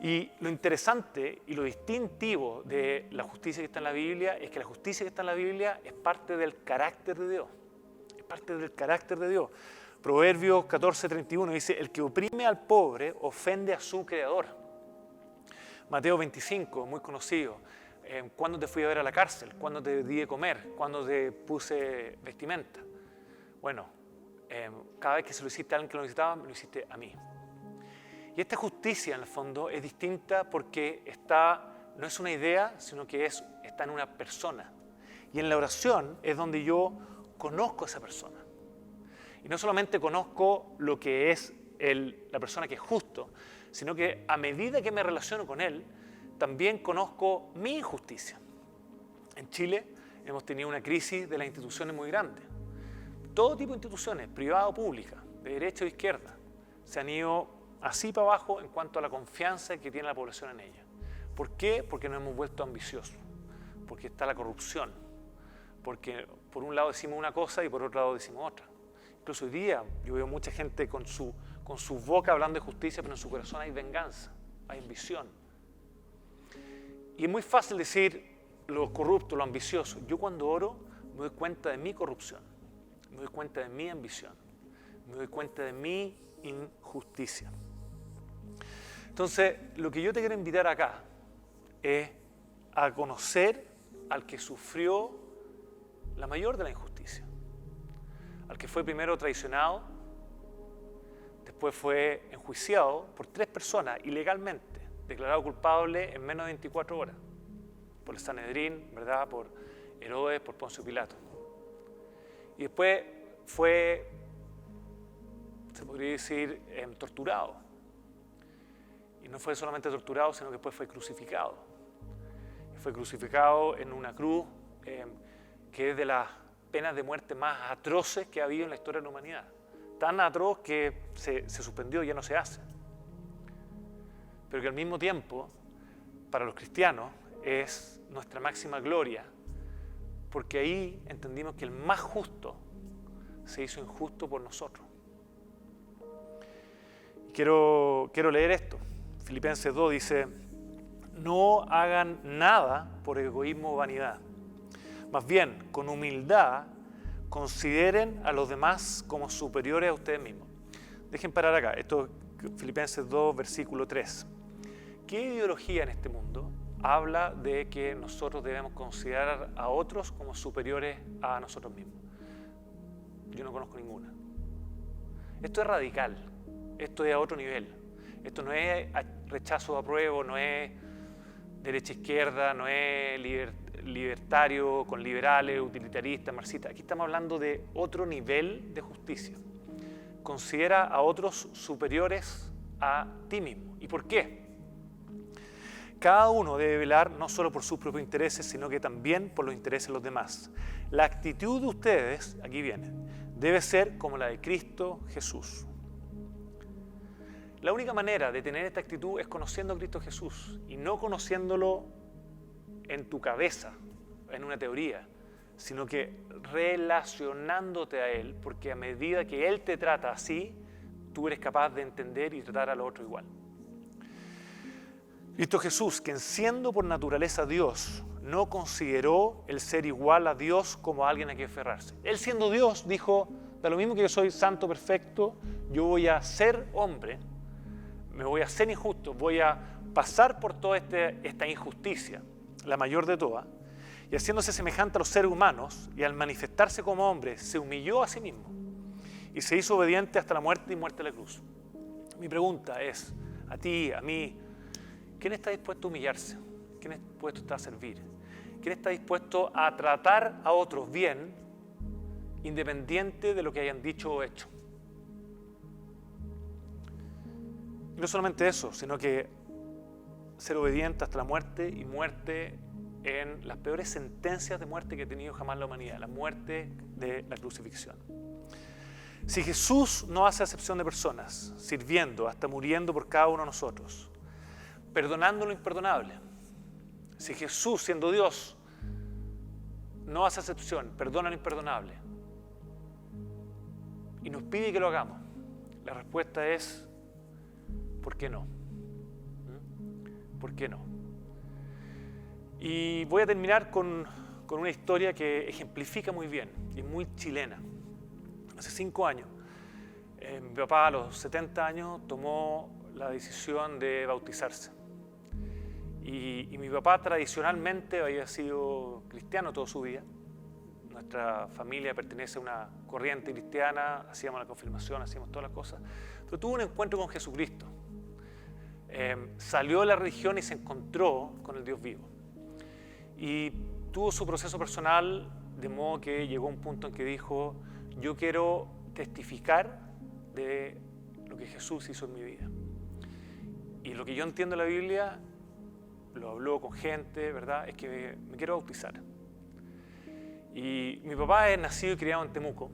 Y lo interesante y lo distintivo de la justicia que está en la Biblia es que la justicia que está en la Biblia es parte del carácter de Dios. Es parte del carácter de Dios. Proverbios 14:31 dice: el que oprime al pobre ofende a su creador. Mateo 25, muy conocido: ¿Cuándo te fui a ver a la cárcel? ¿Cuándo te di de comer? ¿Cuándo te puse vestimenta? Bueno, cada vez que se lo hiciste a alguien que lo necesitaba, me lo hiciste a mí. Y esta justicia, en el fondo, es distinta porque no es una idea, sino que está en una persona. Y en la oración es donde yo conozco a esa persona. Y no solamente conozco lo que es la persona que es justo, sino que a medida que me relaciono con él, también conozco mi injusticia. En Chile hemos tenido una crisis de las instituciones muy grande. Todo tipo de instituciones, privada o pública, de derecha o izquierda, se han ido así para abajo en cuanto a la confianza que tiene la población en ella. ¿Por qué? Porque nos hemos vuelto ambiciosos, porque está la corrupción, porque por un lado decimos una cosa y por otro lado decimos otra. Incluso hoy día yo veo mucha gente con su boca hablando de justicia, pero en su corazón hay venganza, hay ambición. Y es muy fácil decir lo corrupto, lo ambicioso. Yo cuando oro me doy cuenta de mi corrupción, me doy cuenta de mi ambición, me doy cuenta de mi injusticia. Entonces, lo que yo te quiero invitar acá es a conocer al que sufrió la mayor de la injusticia, al que fue primero traicionado, después fue enjuiciado por 3 personas ilegalmente, declarado culpable en menos de 24 horas, por el Sanedrín, ¿verdad? Por Herodes, por Poncio Pilato. Y después fue, se podría decir, torturado. Y no fue solamente torturado, sino que después fue crucificado. Y fue crucificado en una cruz que es de las penas de muerte más atroces que ha habido en la historia de la humanidad. Tan atroz que se suspendió y ya no se hace. Pero que al mismo tiempo, para los cristianos, es nuestra máxima gloria, porque ahí entendimos que el más justo se hizo injusto por nosotros. Y quiero leer esto. Filipenses 2 dice: no hagan nada por egoísmo o vanidad. Más bien, con humildad, consideren a los demás como superiores a ustedes mismos. Dejen parar acá. Esto es Filipenses 2, versículo 3. ¿Qué ideología en este mundo habla de que nosotros debemos considerar a otros como superiores a nosotros mismos? Yo no conozco ninguna. Esto es radical. Esto es a otro nivel. Esto no es rechazo o apruebo, no es derecha-izquierda, no es libertario con liberales, utilitaristas, marxistas. Aquí estamos hablando de otro nivel de justicia. Considera a otros superiores a ti mismo. ¿Y por qué? Cada uno debe velar no solo por sus propios intereses, sino que también por los intereses de los demás. La actitud de ustedes, aquí viene, debe ser como la de Cristo Jesús. La única manera de tener esta actitud es conociendo a Cristo Jesús y no conociéndolo en tu cabeza, en una teoría, sino que relacionándote a Él, porque a medida que Él te trata así, tú eres capaz de entender y tratar al otro igual. Cristo Jesús, quien siendo por naturaleza Dios, no consideró el ser igual a Dios como alguien a quien aferrarse. Él siendo Dios dijo: da lo mismo que yo soy santo, perfecto, yo voy a ser hombre, me voy a ser injusto, voy a pasar por toda esta injusticia, la mayor de todas, y haciéndose semejante a los seres humanos, y al manifestarse como hombre, se humilló a sí mismo y se hizo obediente hasta la muerte y muerte de la cruz. Mi pregunta es, a ti, a mí, ¿quién está dispuesto a humillarse? ¿Quién está dispuesto a servir? ¿Quién está dispuesto a tratar a otros bien, independiente de lo que hayan dicho o hecho? Y no solamente eso, sino que ser obediente hasta la muerte y muerte en las peores sentencias de muerte que ha tenido jamás la humanidad, la muerte de la crucifixión. Si Jesús no hace acepción de personas, sirviendo hasta muriendo por cada uno de nosotros, perdonando lo imperdonable, si Jesús, siendo Dios, no hace acepción, perdona lo imperdonable y nos pide que lo hagamos, la respuesta es: ¿por qué no? ¿Por qué no? Y voy a terminar con una historia que ejemplifica muy bien y es muy chilena. Hace 5 años, mi papá a los 70 años tomó la decisión de bautizarse. Y mi papá tradicionalmente había sido cristiano toda su vida. Nuestra familia pertenece a una corriente cristiana, hacíamos la confirmación, hacíamos todas las cosas. Pero tuvo un encuentro con Jesucristo. Salió de la religión y se encontró con el Dios vivo. Y tuvo su proceso personal, de modo que llegó a un punto en que dijo: yo quiero testificar de lo que Jesús hizo en mi vida. Y lo que yo entiendo de la Biblia, lo habló con gente, ¿verdad?, es que me quiero bautizar. Y mi papá es nacido y criado en Temuco.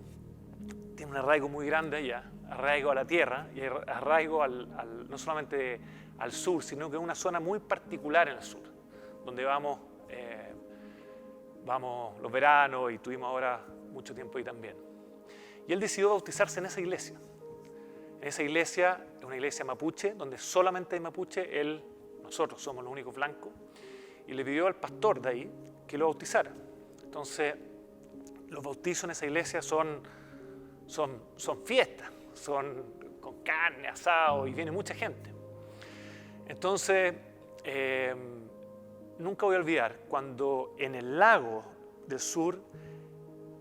Tiene un arraigo muy grande allá, arraigo a la tierra y arraigo no solamente al sur, sino que es una zona muy particular en el sur, donde vamos los veranos y tuvimos ahora mucho tiempo ahí también. Y él decidió bautizarse en esa iglesia. En esa iglesia, es una iglesia mapuche, donde solamente hay mapuche, nosotros somos los únicos blancos, y le pidió al pastor de ahí que lo bautizara. Entonces, los bautizos en esa iglesia son fiestas, son con carne, asado, y viene mucha gente. Entonces, nunca voy a olvidar cuando en el lago del sur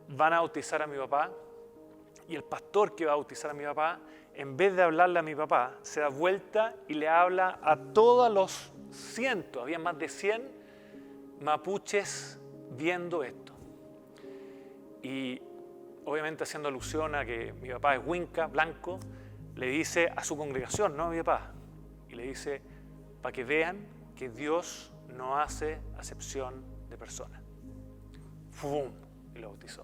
van a bautizar a mi papá, y el pastor que va a bautizar a mi papá, en vez de hablarle a mi papá, se da vuelta y le habla a todos los cientos, había más de 100 mapuches viendo esto. Y obviamente haciendo alusión a que mi papá es huinca, blanco, le dice a su congregación, no a mi papá, y le dice, para que vean que Dios no hace acepción de personas. ¡Fum! Y lo bautizó.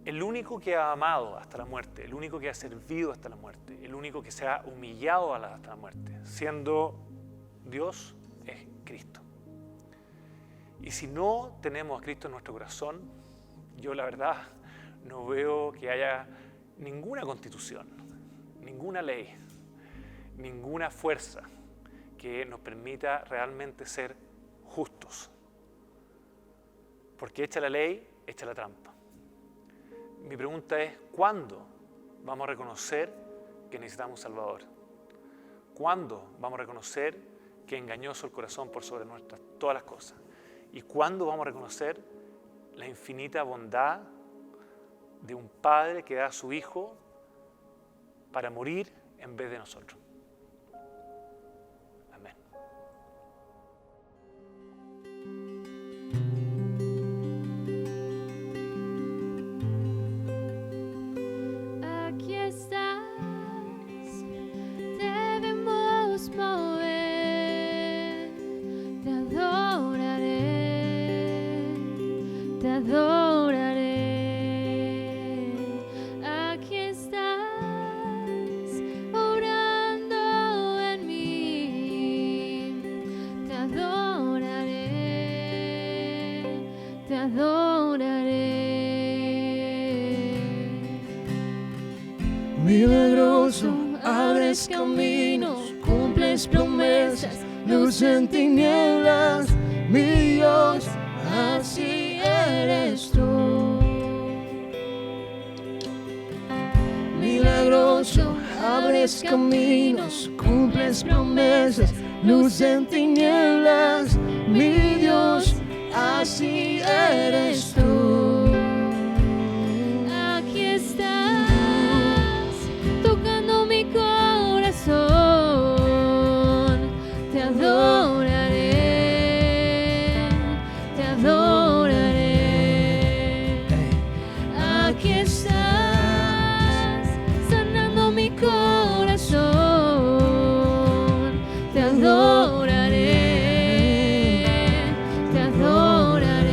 El único que ha amado hasta la muerte, el único que ha servido hasta la muerte, el único que se ha humillado hasta la muerte, siendo Dios, es Cristo. Y si no tenemos a Cristo en nuestro corazón, yo la verdad no veo que haya ninguna constitución, ninguna ley, ninguna fuerza que nos permita realmente ser justos. Porque hecha la ley, hecha la trampa. Mi pregunta es, ¿cuándo vamos a reconocer que necesitamos un Salvador? ¿Cuándo vamos a reconocer que engañoso el corazón por sobre todas las cosas? ¿Y cuándo vamos a reconocer la infinita bondad de un Padre que da a su Hijo para morir en vez de nosotros? Amén. Aquí estás, debemos mover, te adoraré, aquí estás, orando en mí, te adoraré. Milagroso, abres caminos, cumples promesas, luz en tinieblas, mi Dios, así eres tú. Milagroso, abres caminos, cumples promesas, luz en tinieblas, mi Dios, así eres tú. Aquí estás, tocando mi corazón, te adoraré, te adoraré. Aquí estás, sanando mi corazón, te adoraré, te adoraré.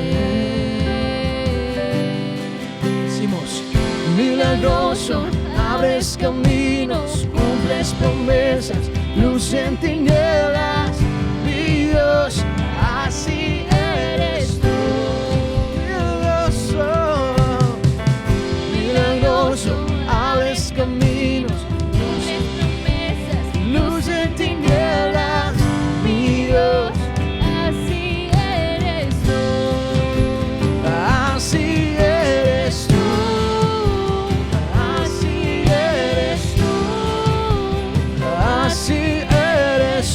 Decimos, milagroso, abres caminos, cumples promesas, luz en tinieblas, mi Dios, así eres tú. Milagroso, milagroso, abres caminos, Cumples promesas, luz en tinieblas, mi Dios, así eres tú. así eres tú. Así eres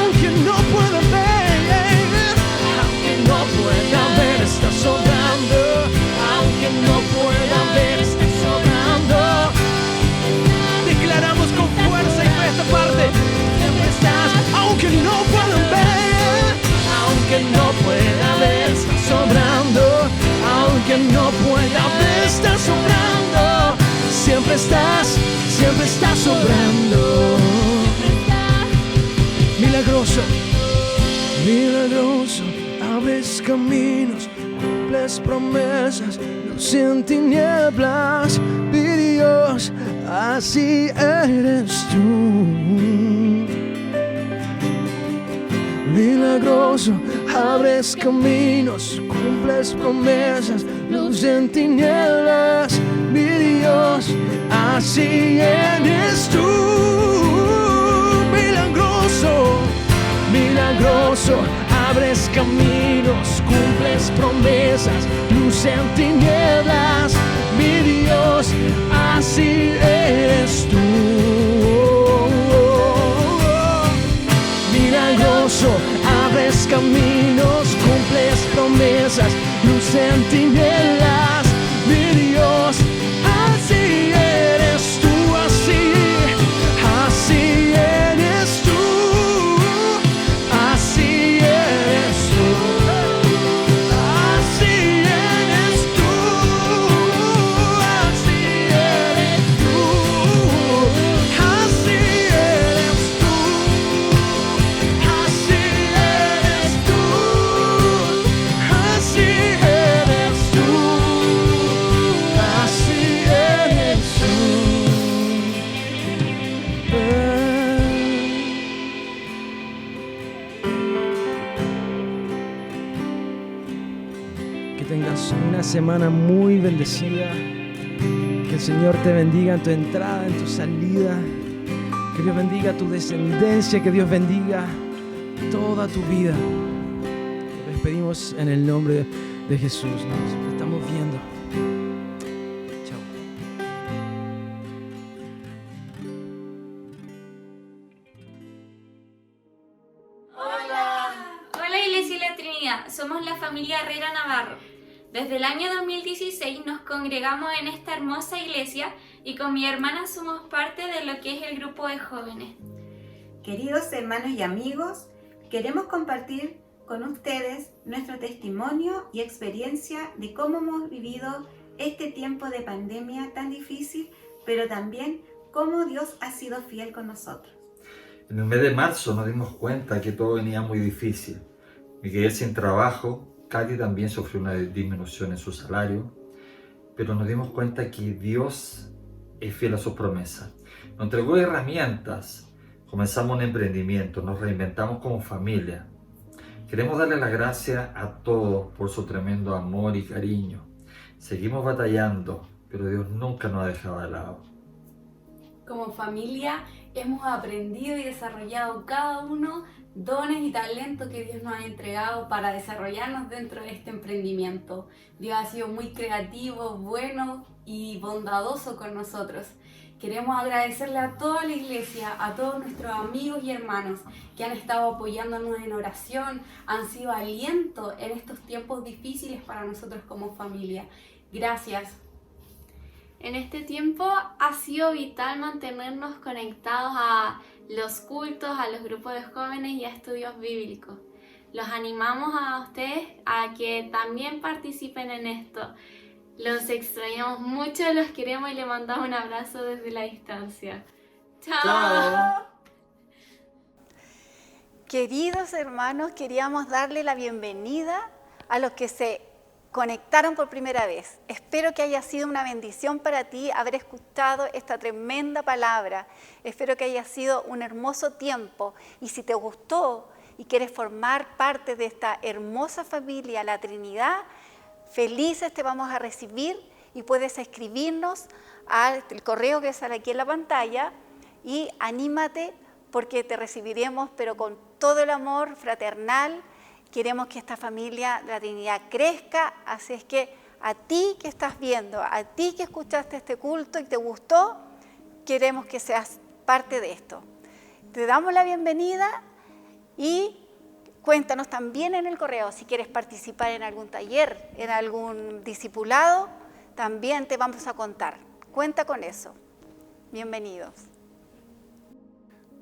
aunque no pueda ver, aunque no pueda ver, está sobrando, aunque no pueda ver, está sobrando. Declaramos con fuerza y fe esta parte, siempre estás, aunque no pueda ver, aunque no pueda ver, está sobrando, aunque no pueda ver, está sobrando, siempre estás sobrando. Milagroso, milagroso, abres caminos, cumples promesas, luz en tinieblas, mi Dios, así eres tú. Milagroso, abres caminos, cumples promesas, luz en tinieblas, mi Dios, así eres tú. Milagroso, milagroso, abres caminos, cumples promesas, luz en tinieblas, mi Dios, así eres tú. Milagroso, abres caminos, cumples promesas, luz en tinieblas, mi Dios, así eres tú, así eres tú, así eres tú, así eres tú, así eres tú, así eres tú. Así eres tú, así eres tú, así eres tú. Que tengas una semana muy bendecida. Que el Señor te bendiga en tu entrada, en tu salida. Que Dios bendiga tu descendencia, que Dios bendiga toda tu vida. Te despedimos en el nombre de Jesús. Nos estamos viendo. Chao. Hola Iglesia de la Trinidad, somos la familia Herrera Navarro. Desde el año 2016 nos congregamos en esta hermosa iglesia y con mi hermana somos parte de lo que es el grupo de jóvenes. Queridos hermanos y amigos, queremos compartir con ustedes nuestro testimonio y experiencia de cómo hemos vivido este tiempo de pandemia tan difícil, pero también cómo Dios ha sido fiel con nosotros. En el mes de marzo nos dimos cuenta que todo venía muy difícil. Miguel sin trabajo, Katy también sufrió una disminución en su salario, pero nos dimos cuenta que Dios es fiel a sus promesas. Nos entregó herramientas, comenzamos un emprendimiento, nos reinventamos como familia. Queremos darle las gracias a todos por su tremendo amor y cariño. Seguimos batallando, pero Dios nunca nos ha dejado de lado. Como familia hemos aprendido y desarrollado cada uno dones y talentos que Dios nos ha entregado para desarrollarnos dentro de este emprendimiento. Dios ha sido muy creativo, bueno y bondadoso con nosotros. Queremos agradecerle a toda la iglesia, a todos nuestros amigos y hermanos que han estado apoyándonos en oración, han sido aliento en estos tiempos difíciles para nosotros como familia. Gracias. En este tiempo ha sido vital mantenernos conectados a los cultos, a los grupos de jóvenes y a estudios bíblicos. Los animamos a ustedes a que también participen en esto. Los extrañamos mucho, los queremos y les mandamos un abrazo desde la distancia. ¡Chao! Queridos hermanos, queríamos darle la bienvenida a los que se conectaron por primera vez. Espero que haya sido una bendición para ti haber escuchado esta tremenda palabra. Espero que haya sido un hermoso tiempo. Y si te gustó y quieres formar parte de esta hermosa familia, la Trinidad, felices te vamos a recibir y puedes escribirnos al correo que sale aquí en la pantalla y anímate porque te recibiremos, pero con todo el amor fraternal. Queremos que esta familia de la Trinidad crezca, así es que a ti que estás viendo, a ti que escuchaste este culto y te gustó, queremos que seas parte de esto. Te damos la bienvenida Y cuéntanos también en el correo si quieres participar en algún taller, en algún discipulado, también te vamos a contar. Cuenta con eso. Bienvenidos.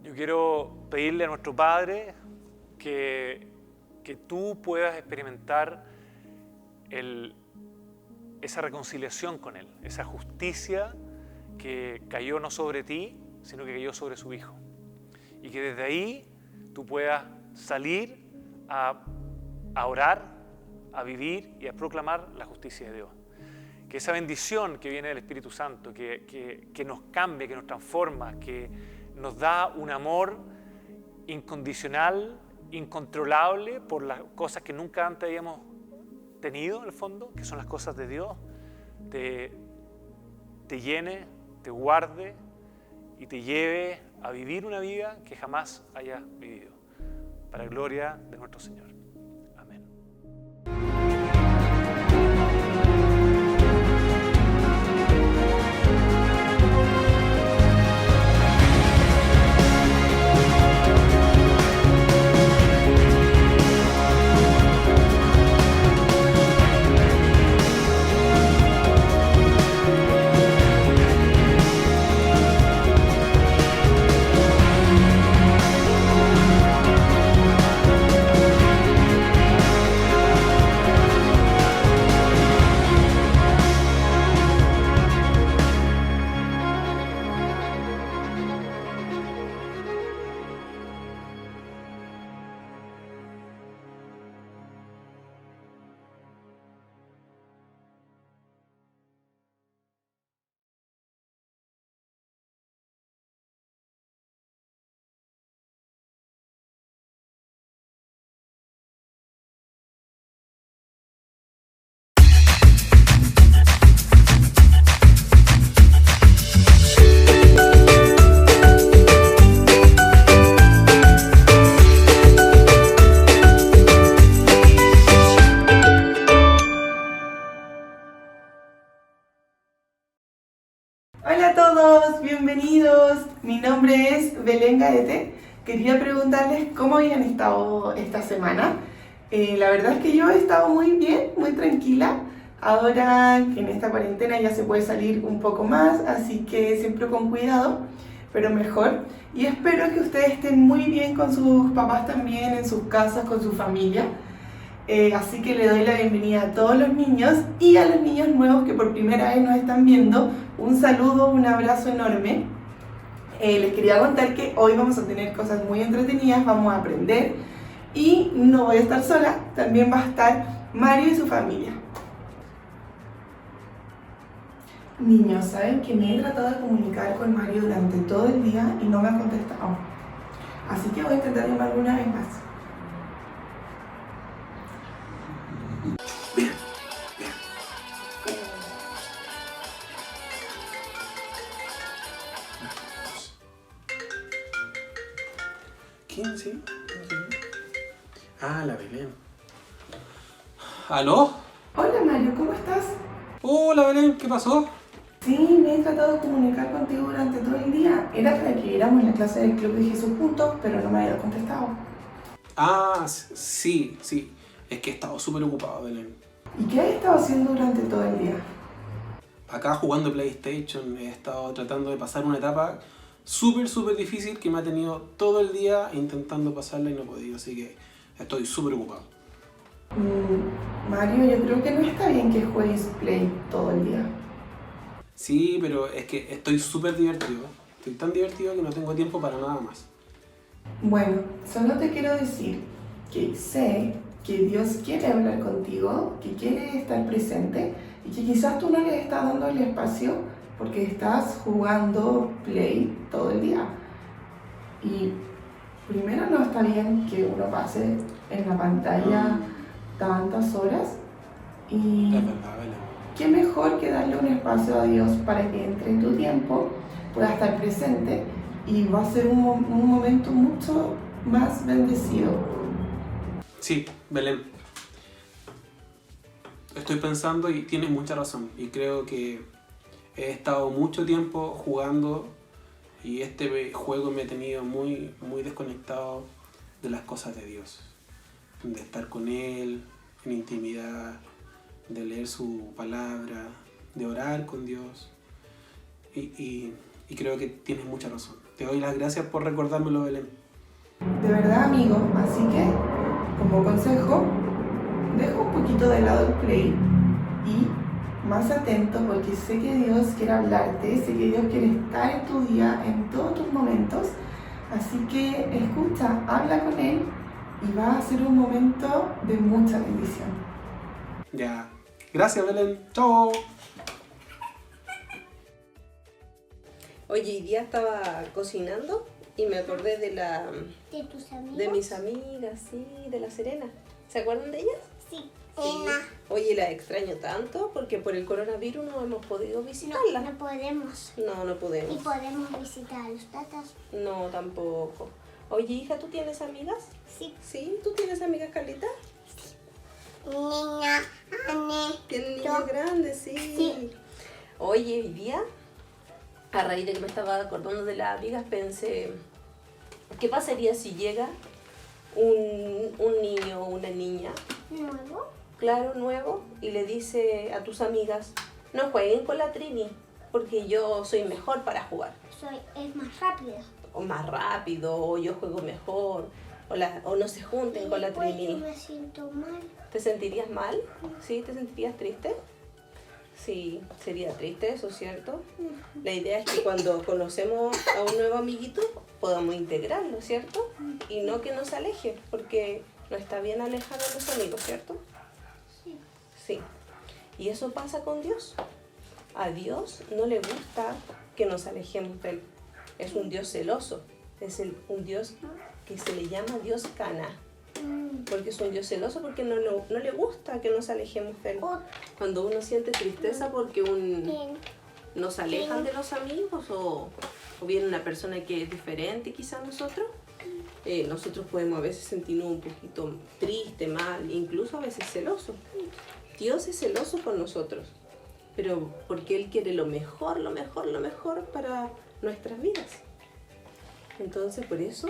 Yo quiero pedirle a nuestro Padre que tú puedas experimentar esa reconciliación con Él, esa justicia que cayó no sobre ti, sino que cayó sobre su Hijo. Y que desde ahí tú puedas salir a orar, a vivir y a proclamar la justicia de Dios. Que esa bendición que viene del Espíritu Santo, que nos cambia, que nos transforma, que nos da un amor incondicional, incontrolable por las cosas que nunca antes habíamos tenido, en el fondo, que son las cosas de Dios, te llene, te guarde y te lleve a vivir una vida que jamás hayas vivido. Para la gloria de nuestro Señor. Amén. Hola a todos, bienvenidos. Mi nombre es Belén Gaete. Quería preguntarles cómo habían estado esta semana. La verdad es que yo he estado muy bien, muy tranquila. Ahora que en esta cuarentena ya se puede salir un poco más, así que siempre con cuidado, pero mejor. Y espero que ustedes estén muy bien con sus papás también, en sus casas, con su familia. Así que le doy la bienvenida a todos los niños y a los niños nuevos que por primera vez nos están viendo. Un saludo, un abrazo enorme. Les quería contar que hoy vamos a tener cosas muy entretenidas, vamos a aprender y no voy a estar sola, también va a estar Mario y su familia. Niños, saben que me he tratado de comunicar con Mario durante todo el día y no me ha contestado. Así que voy a intentar llamarlo una vez más. Bien, bien. ¿Quién, sí? Ah, la Belén. ¿Aló? Hola Mario, ¿cómo estás? Hola Belén, ¿qué pasó? Sí, me he tratado de comunicar contigo durante todo el día. Era para que viéramos la clase del Club de Jesús juntos, pero no me había contestado. Ah, sí. Es que he estado súper ocupado, Belén. ¿Y qué has estado haciendo durante todo el día? Acá jugando PlayStation, he estado tratando de pasar una etapa súper difícil que me ha tenido todo el día intentando pasarla y no he podido, así que estoy súper ocupado. Mario, yo creo que no está bien que juegues Play todo el día. Sí, pero es que estoy súper divertido. Estoy tan divertido que no tengo tiempo para nada más. Bueno, solo te quiero decir que sé que Dios quiere hablar contigo, que quiere estar presente y que quizás tú no le estás dando el espacio porque estás jugando Play todo el día. Y primero no está bien que uno pase en la pantalla tantas horas y Es verdad, Belén. qué mejor que darle un espacio a Dios para que entre en tu tiempo, pueda estar presente y va a ser un momento mucho más bendecido. Sí, Belén. Estoy pensando y tienes mucha razón. Y creo que he estado mucho tiempo jugando y este juego me ha tenido muy desconectado de las cosas de Dios, de estar con Él en intimidad, de leer su palabra, de orar con Dios. Y creo que tienes mucha razón. Te doy las gracias por recordármelo, Belén. De verdad, amigo. Así que, como consejo, deja un poquito de lado el play y más atento, porque sé que Dios quiere hablarte, sé que Dios quiere estar en tu día, en todos tus momentos. Así que escucha, habla con Él y va a ser un momento de mucha bendición. Ya. Gracias, Belén. Chao. Oye, hoy día estaba cocinando y me acordé de tus amigas. de mis amigas, sí, de la Serena. ¿Se acuerdan de ellas? Sí. Oye, las extraño tanto porque por el coronavirus no hemos podido visitarlas. No podemos. No podemos. ¿Y podemos visitar a los tatas? No, tampoco. Oye, hija, ¿tú tienes amigas? Sí. ¿Sí? ¿Tú tienes amigas, Carlita? Niña, Anne. ¿Tienes niñas grandes? Sí. Oye, hoy día, a raíz de que me estaba acordando de las amigas, pensé, ¿qué pasaría si llega un niño o una niña? ¿Nuevo? Claro, nuevo, y le dice a tus amigas, no jueguen con la Trini, porque yo soy mejor para jugar. Es más rápido. O más rápido, o yo juego mejor, o no se junten con la Trini. Yo me siento mal. ¿Te sentirías mal? ¿Sí? ¿Te sentirías triste? Sí, sería triste eso, ¿cierto? La idea es que cuando conocemos a un nuevo amiguito podamos integrarlo, ¿cierto? Y no que nos aleje, porque no está bien alejar a los amigos, ¿cierto? Sí. Sí. Y eso pasa con Dios. A Dios no le gusta que nos alejemos de Él. Es un Dios celoso. Es un Dios que se le llama Dios Cana. Porque es un Dios celoso, porque no le gusta que nos alejemos de Él. Cuando uno siente tristeza porque nos alejan de los amigos o viene una persona que es diferente quizá a nosotros, nosotros podemos a veces sentirnos un poquito triste, mal, incluso a veces celoso. Dios es celoso con nosotros, pero porque Él quiere lo mejor para nuestras vidas. Entonces, por eso,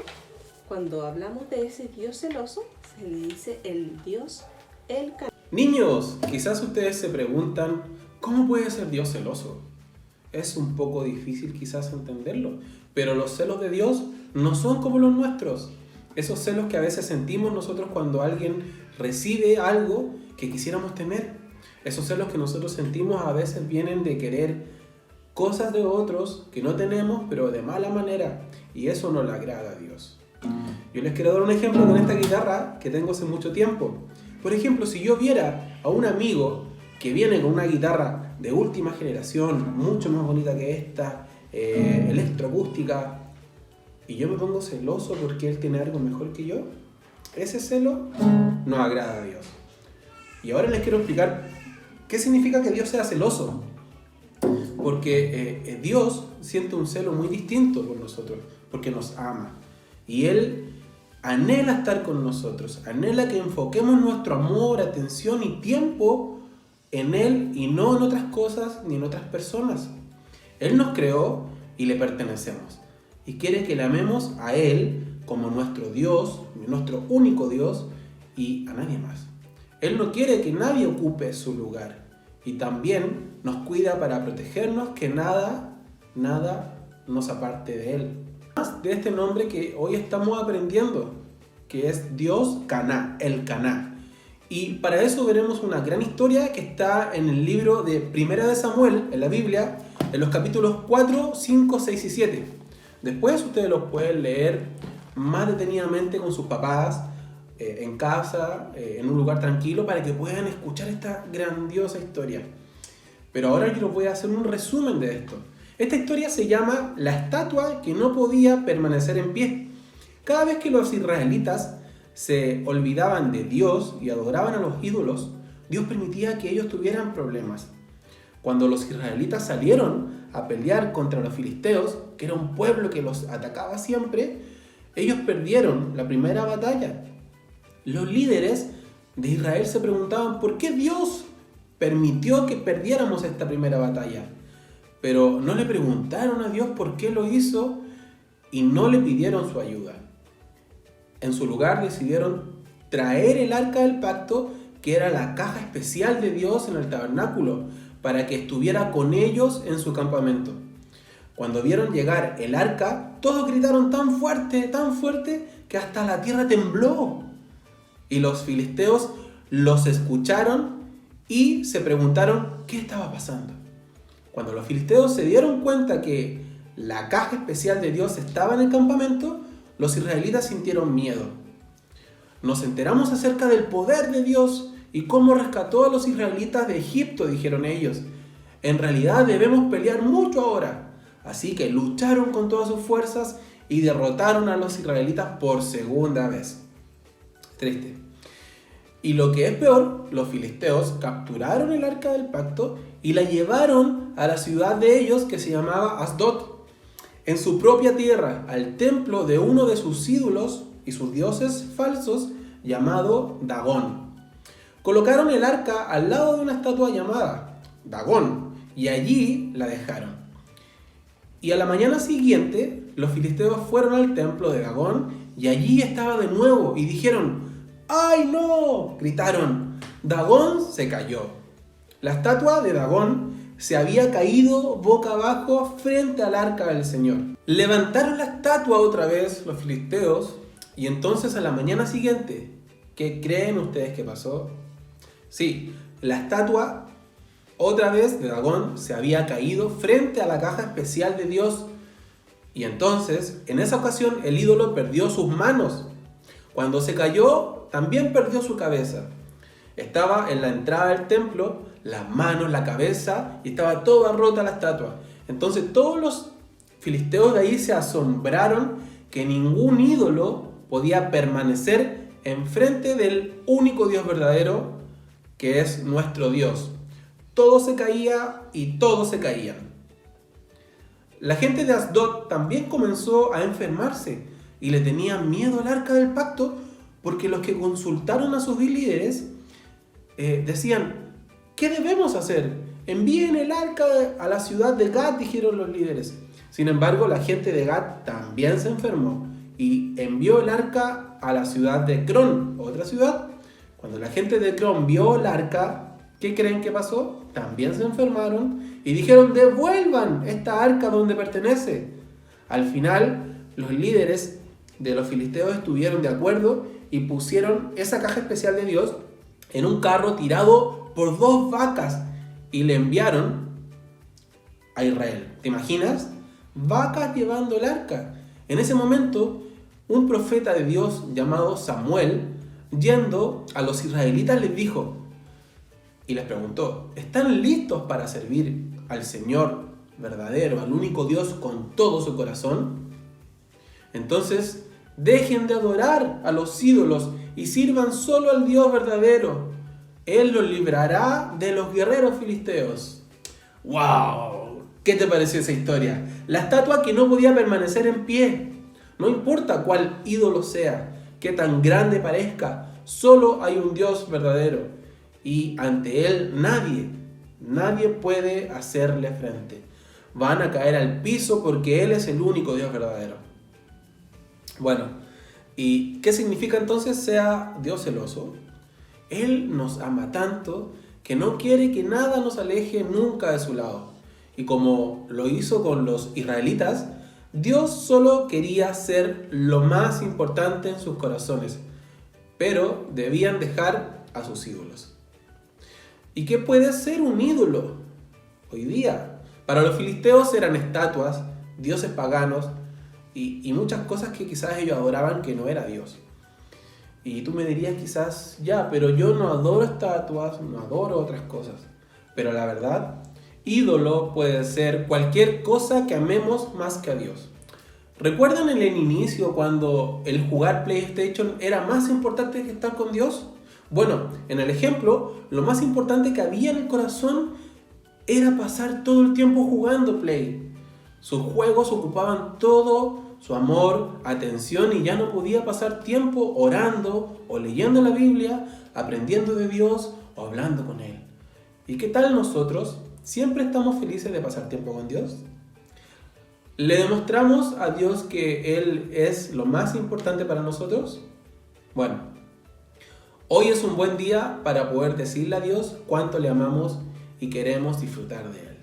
cuando hablamos de ese Dios celoso, se le dice el Dios, el Cana. Niños, quizás ustedes se preguntan, ¿cómo puede ser Dios celoso? Es un poco difícil quizás entenderlo, pero los celos de Dios no son como los nuestros. Esos celos que a veces sentimos nosotros cuando alguien recibe algo que quisiéramos tener. Esos celos que nosotros sentimos a veces vienen de querer cosas de otros que no tenemos, pero de mala manera, y eso no le agrada a Dios. Yo les quiero dar un ejemplo con esta guitarra que tengo hace mucho tiempo. Por ejemplo, si yo viera a un amigo que viene con una guitarra de última generación, mucho más bonita que esta, electroacústica, y yo me pongo celoso porque él tiene algo mejor que yo, ese celo no agrada a Dios. Y ahora les quiero explicar qué significa que Dios sea celoso. Porque Dios siente un celo muy distinto por nosotros, porque nos ama. Y Él anhela estar con nosotros, anhela que enfoquemos nuestro amor, atención y tiempo en Él y no en otras cosas ni en otras personas. Él nos creó y le pertenecemos. Y quiere que le amemos a Él como nuestro Dios, nuestro único Dios, y a nadie más. Él no quiere que nadie ocupe su lugar. Y también nos cuida para protegernos, que nada nos aparte de Él. Más de este nombre que hoy estamos aprendiendo, que es Dios Caná, el Caná. Y para eso veremos una gran historia que está en el libro de Primera de Samuel, en la Biblia, en los capítulos 4, 5, 6 y 7. Después ustedes los pueden leer más detenidamente con sus papás, en casa, en un lugar tranquilo, para que puedan escuchar esta grandiosa historia. Pero ahora yo les voy a hacer un resumen de esto. Esta historia se llama La estatua que no podía permanecer en pie. Cada vez que los israelitas se olvidaban de Dios y adoraban a los ídolos, Dios permitía que ellos tuvieran problemas. Cuando los israelitas salieron a pelear contra los filisteos, que era un pueblo que los atacaba siempre, ellos perdieron la primera batalla. Los líderes de Israel se preguntaban por qué Dios permitió que perdiéramos esta primera batalla. Pero no le preguntaron a Dios por qué lo hizo y no le pidieron su ayuda. en su lugar decidieron traer el arca del pacto, que era la caja especial de Dios en el tabernáculo, para que estuviera con ellos en su campamento. Cuando vieron llegar el arca, todos gritaron tan fuerte, que hasta la tierra tembló. Y los filisteos los escucharon y se preguntaron qué estaba pasando. Cuando los filisteos se dieron cuenta que la caja especial de Dios estaba en el campamento, los israelitas sintieron miedo. Nos enteramos acerca del poder de Dios y cómo rescató a los israelitas de Egipto, dijeron ellos. En realidad debemos pelear mucho ahora. Así que lucharon con todas sus fuerzas y derrotaron a los israelitas por segunda vez. Triste. Y lo que es peor, los filisteos capturaron el arca del pacto y la llevaron a la ciudad de ellos, que se llamaba Asdod, en su propia tierra, al templo de uno de sus ídolos y sus dioses falsos, llamado Dagón. Colocaron el arca al lado de una estatua llamada Dagón y allí la dejaron. Y a la mañana siguiente, los filisteos fueron al templo de Dagón y allí estaba de nuevo y dijeron: ¡ay no!, gritaron. Dagón se cayó. La estatua de Dagón se había caído boca abajo frente al arca del Señor. Levantaron la estatua otra vez los filisteos y entonces a la mañana siguiente, ¿qué creen ustedes que pasó? Sí, la estatua otra vez de Dagón se había caído frente a la caja especial de Dios. Y entonces, en esa ocasión, el ídolo perdió sus manos. Cuando se cayó, también perdió su cabeza. Estaba en la entrada del templo, las manos, la cabeza, y estaba toda rota la estatua. Entonces todos los filisteos de ahí se asombraron que ningún ídolo podía permanecer enfrente del único Dios verdadero, que es nuestro Dios. Todo se caía y todos se caían. La gente de Asdod también comenzó a enfermarse y le tenían miedo al arca del pacto, porque los que consultaron a sus líderes decían: ¿qué debemos hacer? Envíen el arca a la ciudad de Gat, dijeron los líderes. Sin embargo, la gente de Gat también se enfermó y envió el arca a la ciudad de Cron, otra ciudad. Cuando la gente de Cron vio el arca, ¿qué creen que pasó? También se enfermaron y dijeron: devuelvan esta arca donde pertenece. Al final, los líderes de los filisteos estuvieron de acuerdo y pusieron esa caja especial de Dios en un carro tirado por 2 vacas y le enviaron a Israel. ¿Te imaginas? Vacas llevando el arca. En ese momento, un profeta de Dios llamado Samuel, yendo a los israelitas, les dijo y les preguntó: ¿están listos para servir al Señor verdadero, al único Dios con todo su corazón? Entonces, dejen de adorar a los ídolos y sirvan solo al Dios verdadero. Él los librará de los guerreros filisteos. ¡Wow! ¿Qué te pareció esa historia? La estatua que no podía permanecer en pie. No importa cuál ídolo sea, qué tan grande parezca, solo hay un Dios verdadero. Y ante Él nadie puede hacerle frente. Van a caer al piso porque Él es el único Dios verdadero. Bueno, ¿y qué significa entonces sea Dios celoso? Él nos ama tanto que no quiere que nada nos aleje nunca de su lado. Y como lo hizo con los israelitas, Dios solo quería ser lo más importante en sus corazones, pero debían dejar a sus ídolos. ¿Y qué puede ser un ídolo hoy día? Para los filisteos eran estatuas, dioses paganos y muchas cosas que quizás ellos adoraban que no era Dios. Y tú me dirías quizás: ya, pero yo no adoro estatuas, no adoro otras cosas. Pero la verdad, ídolo puede ser cualquier cosa que amemos más que a Dios. ¿Recuerdan en el inicio cuando el jugar PlayStation era más importante que estar con Dios? Bueno, en el ejemplo, lo más importante que había en el corazón era pasar todo el tiempo jugando Play. Sus juegos ocupaban todo su amor, atención, y ya no podía pasar tiempo orando o leyendo la Biblia, aprendiendo de Dios o hablando con Él. ¿Y qué tal nosotros? ¿Siempre estamos felices de pasar tiempo con Dios? ¿Le demostramos a Dios que Él es lo más importante para nosotros? Bueno, hoy es un buen día para poder decirle a Dios cuánto le amamos y queremos disfrutar de Él.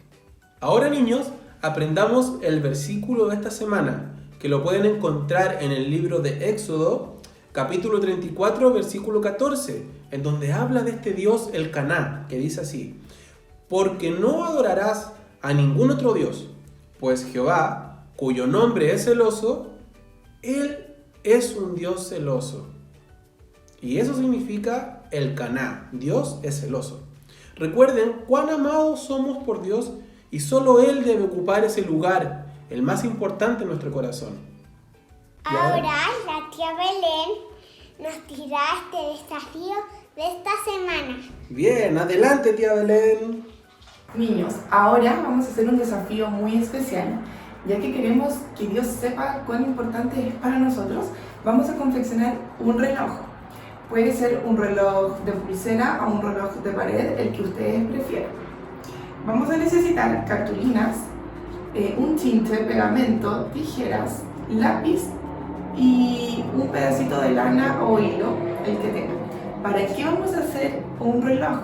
Ahora, niños, aprendamos el versículo de esta semana, que lo pueden encontrar en el libro de Éxodo, capítulo 34, versículo 14, en donde habla de este Dios el Caná, que dice así: porque no adorarás a ningún otro Dios, pues Jehová, cuyo nombre es celoso, Él es un Dios celoso. Y eso significa el Caná, Dios es celoso. Recuerden cuán amados somos por Dios y solo Él debe ocupar ese lugar, el más importante en nuestro corazón. Ahora la tía Belén nos dirá este desafío de esta semana. Bien, adelante, tía Belén. Niños, ahora vamos a hacer un desafío muy especial, ya que queremos que Dios sepa cuán importante es para nosotros. Vamos a confeccionar un reloj. Puede ser un reloj de pulsera o un reloj de pared, el que ustedes prefieran. Vamos a necesitar cartulinas, un tinte, pegamento, tijeras, lápiz y un pedacito de lana o hilo, el que tengan. ¿Para qué vamos a hacer un reloj?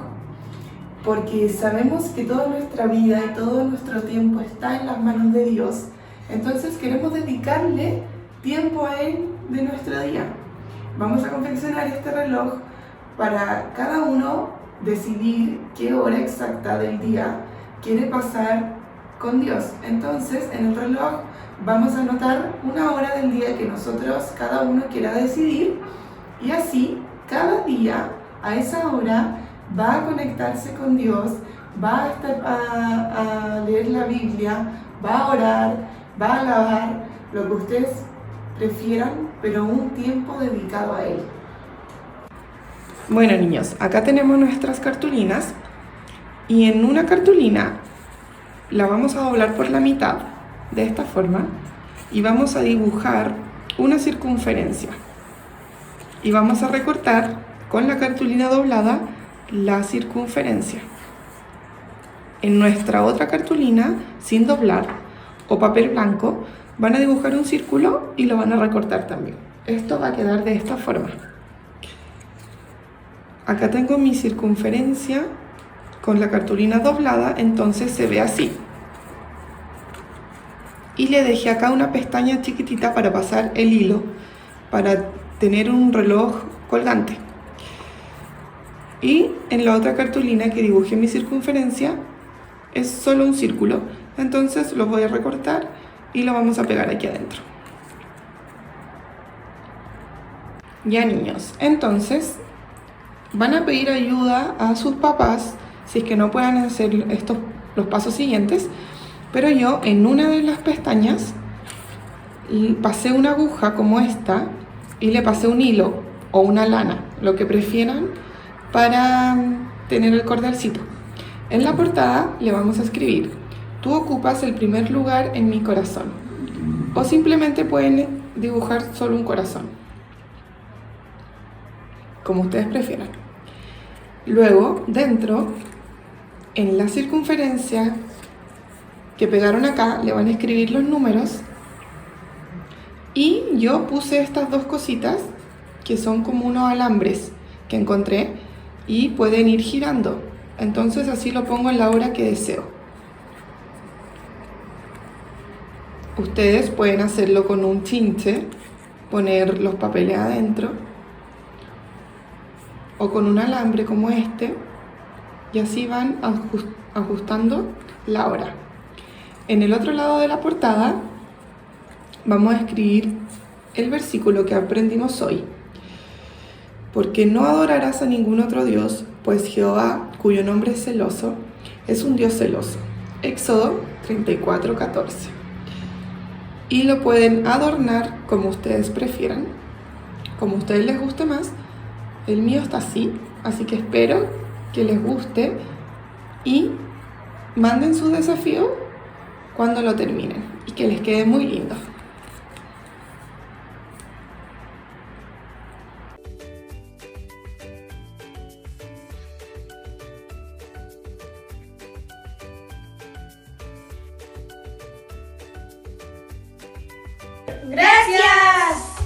Porque sabemos que toda nuestra vida y todo nuestro tiempo está en las manos de Dios. Entonces queremos dedicarle tiempo a Él de nuestro día. Vamos a confeccionar este reloj para cada uno decidir qué hora exacta del día quiere pasar con Dios. Entonces, en el reloj vamos a anotar una hora del día que nosotros, cada uno quiera decidir, y así, cada día, a esa hora, va a conectarse con Dios, va a estar a leer la Biblia, va a orar, va a alabar, lo que ustedes prefieran, pero un tiempo dedicado a Él. Bueno, niños, acá tenemos nuestras cartulinas y en una cartulina la vamos a doblar por la mitad de esta forma y vamos a dibujar una circunferencia y vamos a recortar con la cartulina doblada la circunferencia. En nuestra otra cartulina, sin doblar, o papel blanco, van a dibujar un círculo y lo van a recortar también. Esto va a quedar de esta forma. Acá tengo mi circunferencia con la cartulina doblada, entonces se ve así. Y le dejé acá una pestaña chiquitita para pasar el hilo, para tener un reloj colgante. Y en la otra cartulina que dibujé mi circunferencia es solo un círculo, entonces lo voy a recortar y lo vamos a pegar aquí adentro. Ya, niños, entonces van a pedir ayuda a sus papás si es que no puedan hacer los pasos siguientes, pero yo en una de las pestañas pasé una aguja como esta y le pasé un hilo o una lana, lo que prefieran, para tener el cordelcito. En la portada le vamos a escribir: tú ocupas el primer lugar en mi corazón, o simplemente pueden dibujar solo un corazón, como ustedes prefieran. Luego, dentro, en la circunferencia que pegaron acá, le van a escribir los números, y yo puse estas dos cositas que son como unos alambres que encontré y pueden ir girando, entonces así lo pongo en la hora que deseo. Ustedes pueden hacerlo con un tinte, poner los papeles adentro, o con un alambre como este, y así van ajustando la hora. En el otro lado de la portada vamos a escribir el versículo que aprendimos hoy: porque no adorarás a ningún otro Dios, pues Jehová, cuyo nombre es celoso, es un Dios celoso. Éxodo 34:14. Y lo pueden adornar como ustedes prefieran, como a ustedes les guste más. El mío está así, así que espero que les guste y manden su desafío cuando lo terminen y que les quede muy lindo. ¡Gracias!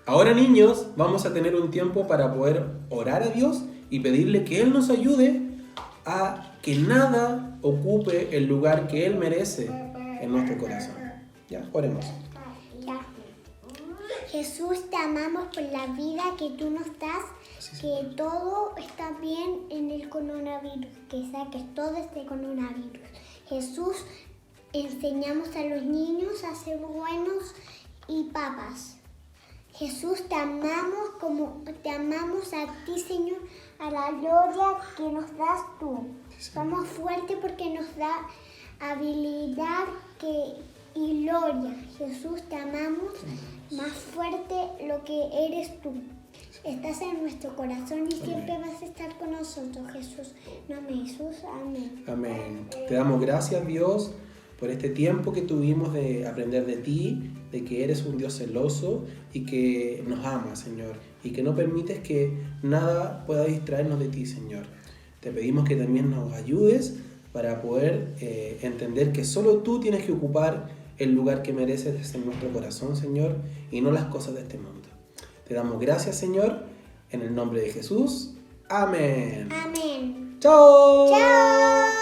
Ahora, niños, vamos a tener un tiempo para poder orar a Dios y pedirle que Él nos ayude a que nada ocupe el lugar que Él merece en nuestro corazón. Ya, oremos. Ya. Jesús, te amamos por la vida que tú nos das, que todo está bien en el coronavirus, que saques todo este coronavirus. Jesús, enseñamos a los niños a ser buenos y papas. Jesús, te amamos como te amamos a ti, Señor, a la gloria que nos das tú. Somos fuertes porque nos da habilidad y gloria. Jesús, te amamos más fuerte lo que eres tú. Estás en nuestro corazón y siempre vas a estar con nosotros, Jesús. En nombre de Jesús, amén. Amén. Te damos gracias, Dios, por este tiempo que tuvimos de aprender de ti, de que eres un Dios celoso y que nos ama, Señor, y que no permites que nada pueda distraernos de ti, Señor. Te pedimos que también nos ayudes para poder entender que solo tú tienes que ocupar el lugar que mereces en nuestro corazón, Señor, y no las cosas de este mundo. Te damos gracias, Señor, en el nombre de Jesús. Amén. Amén. ¡Chao! ¡Chao!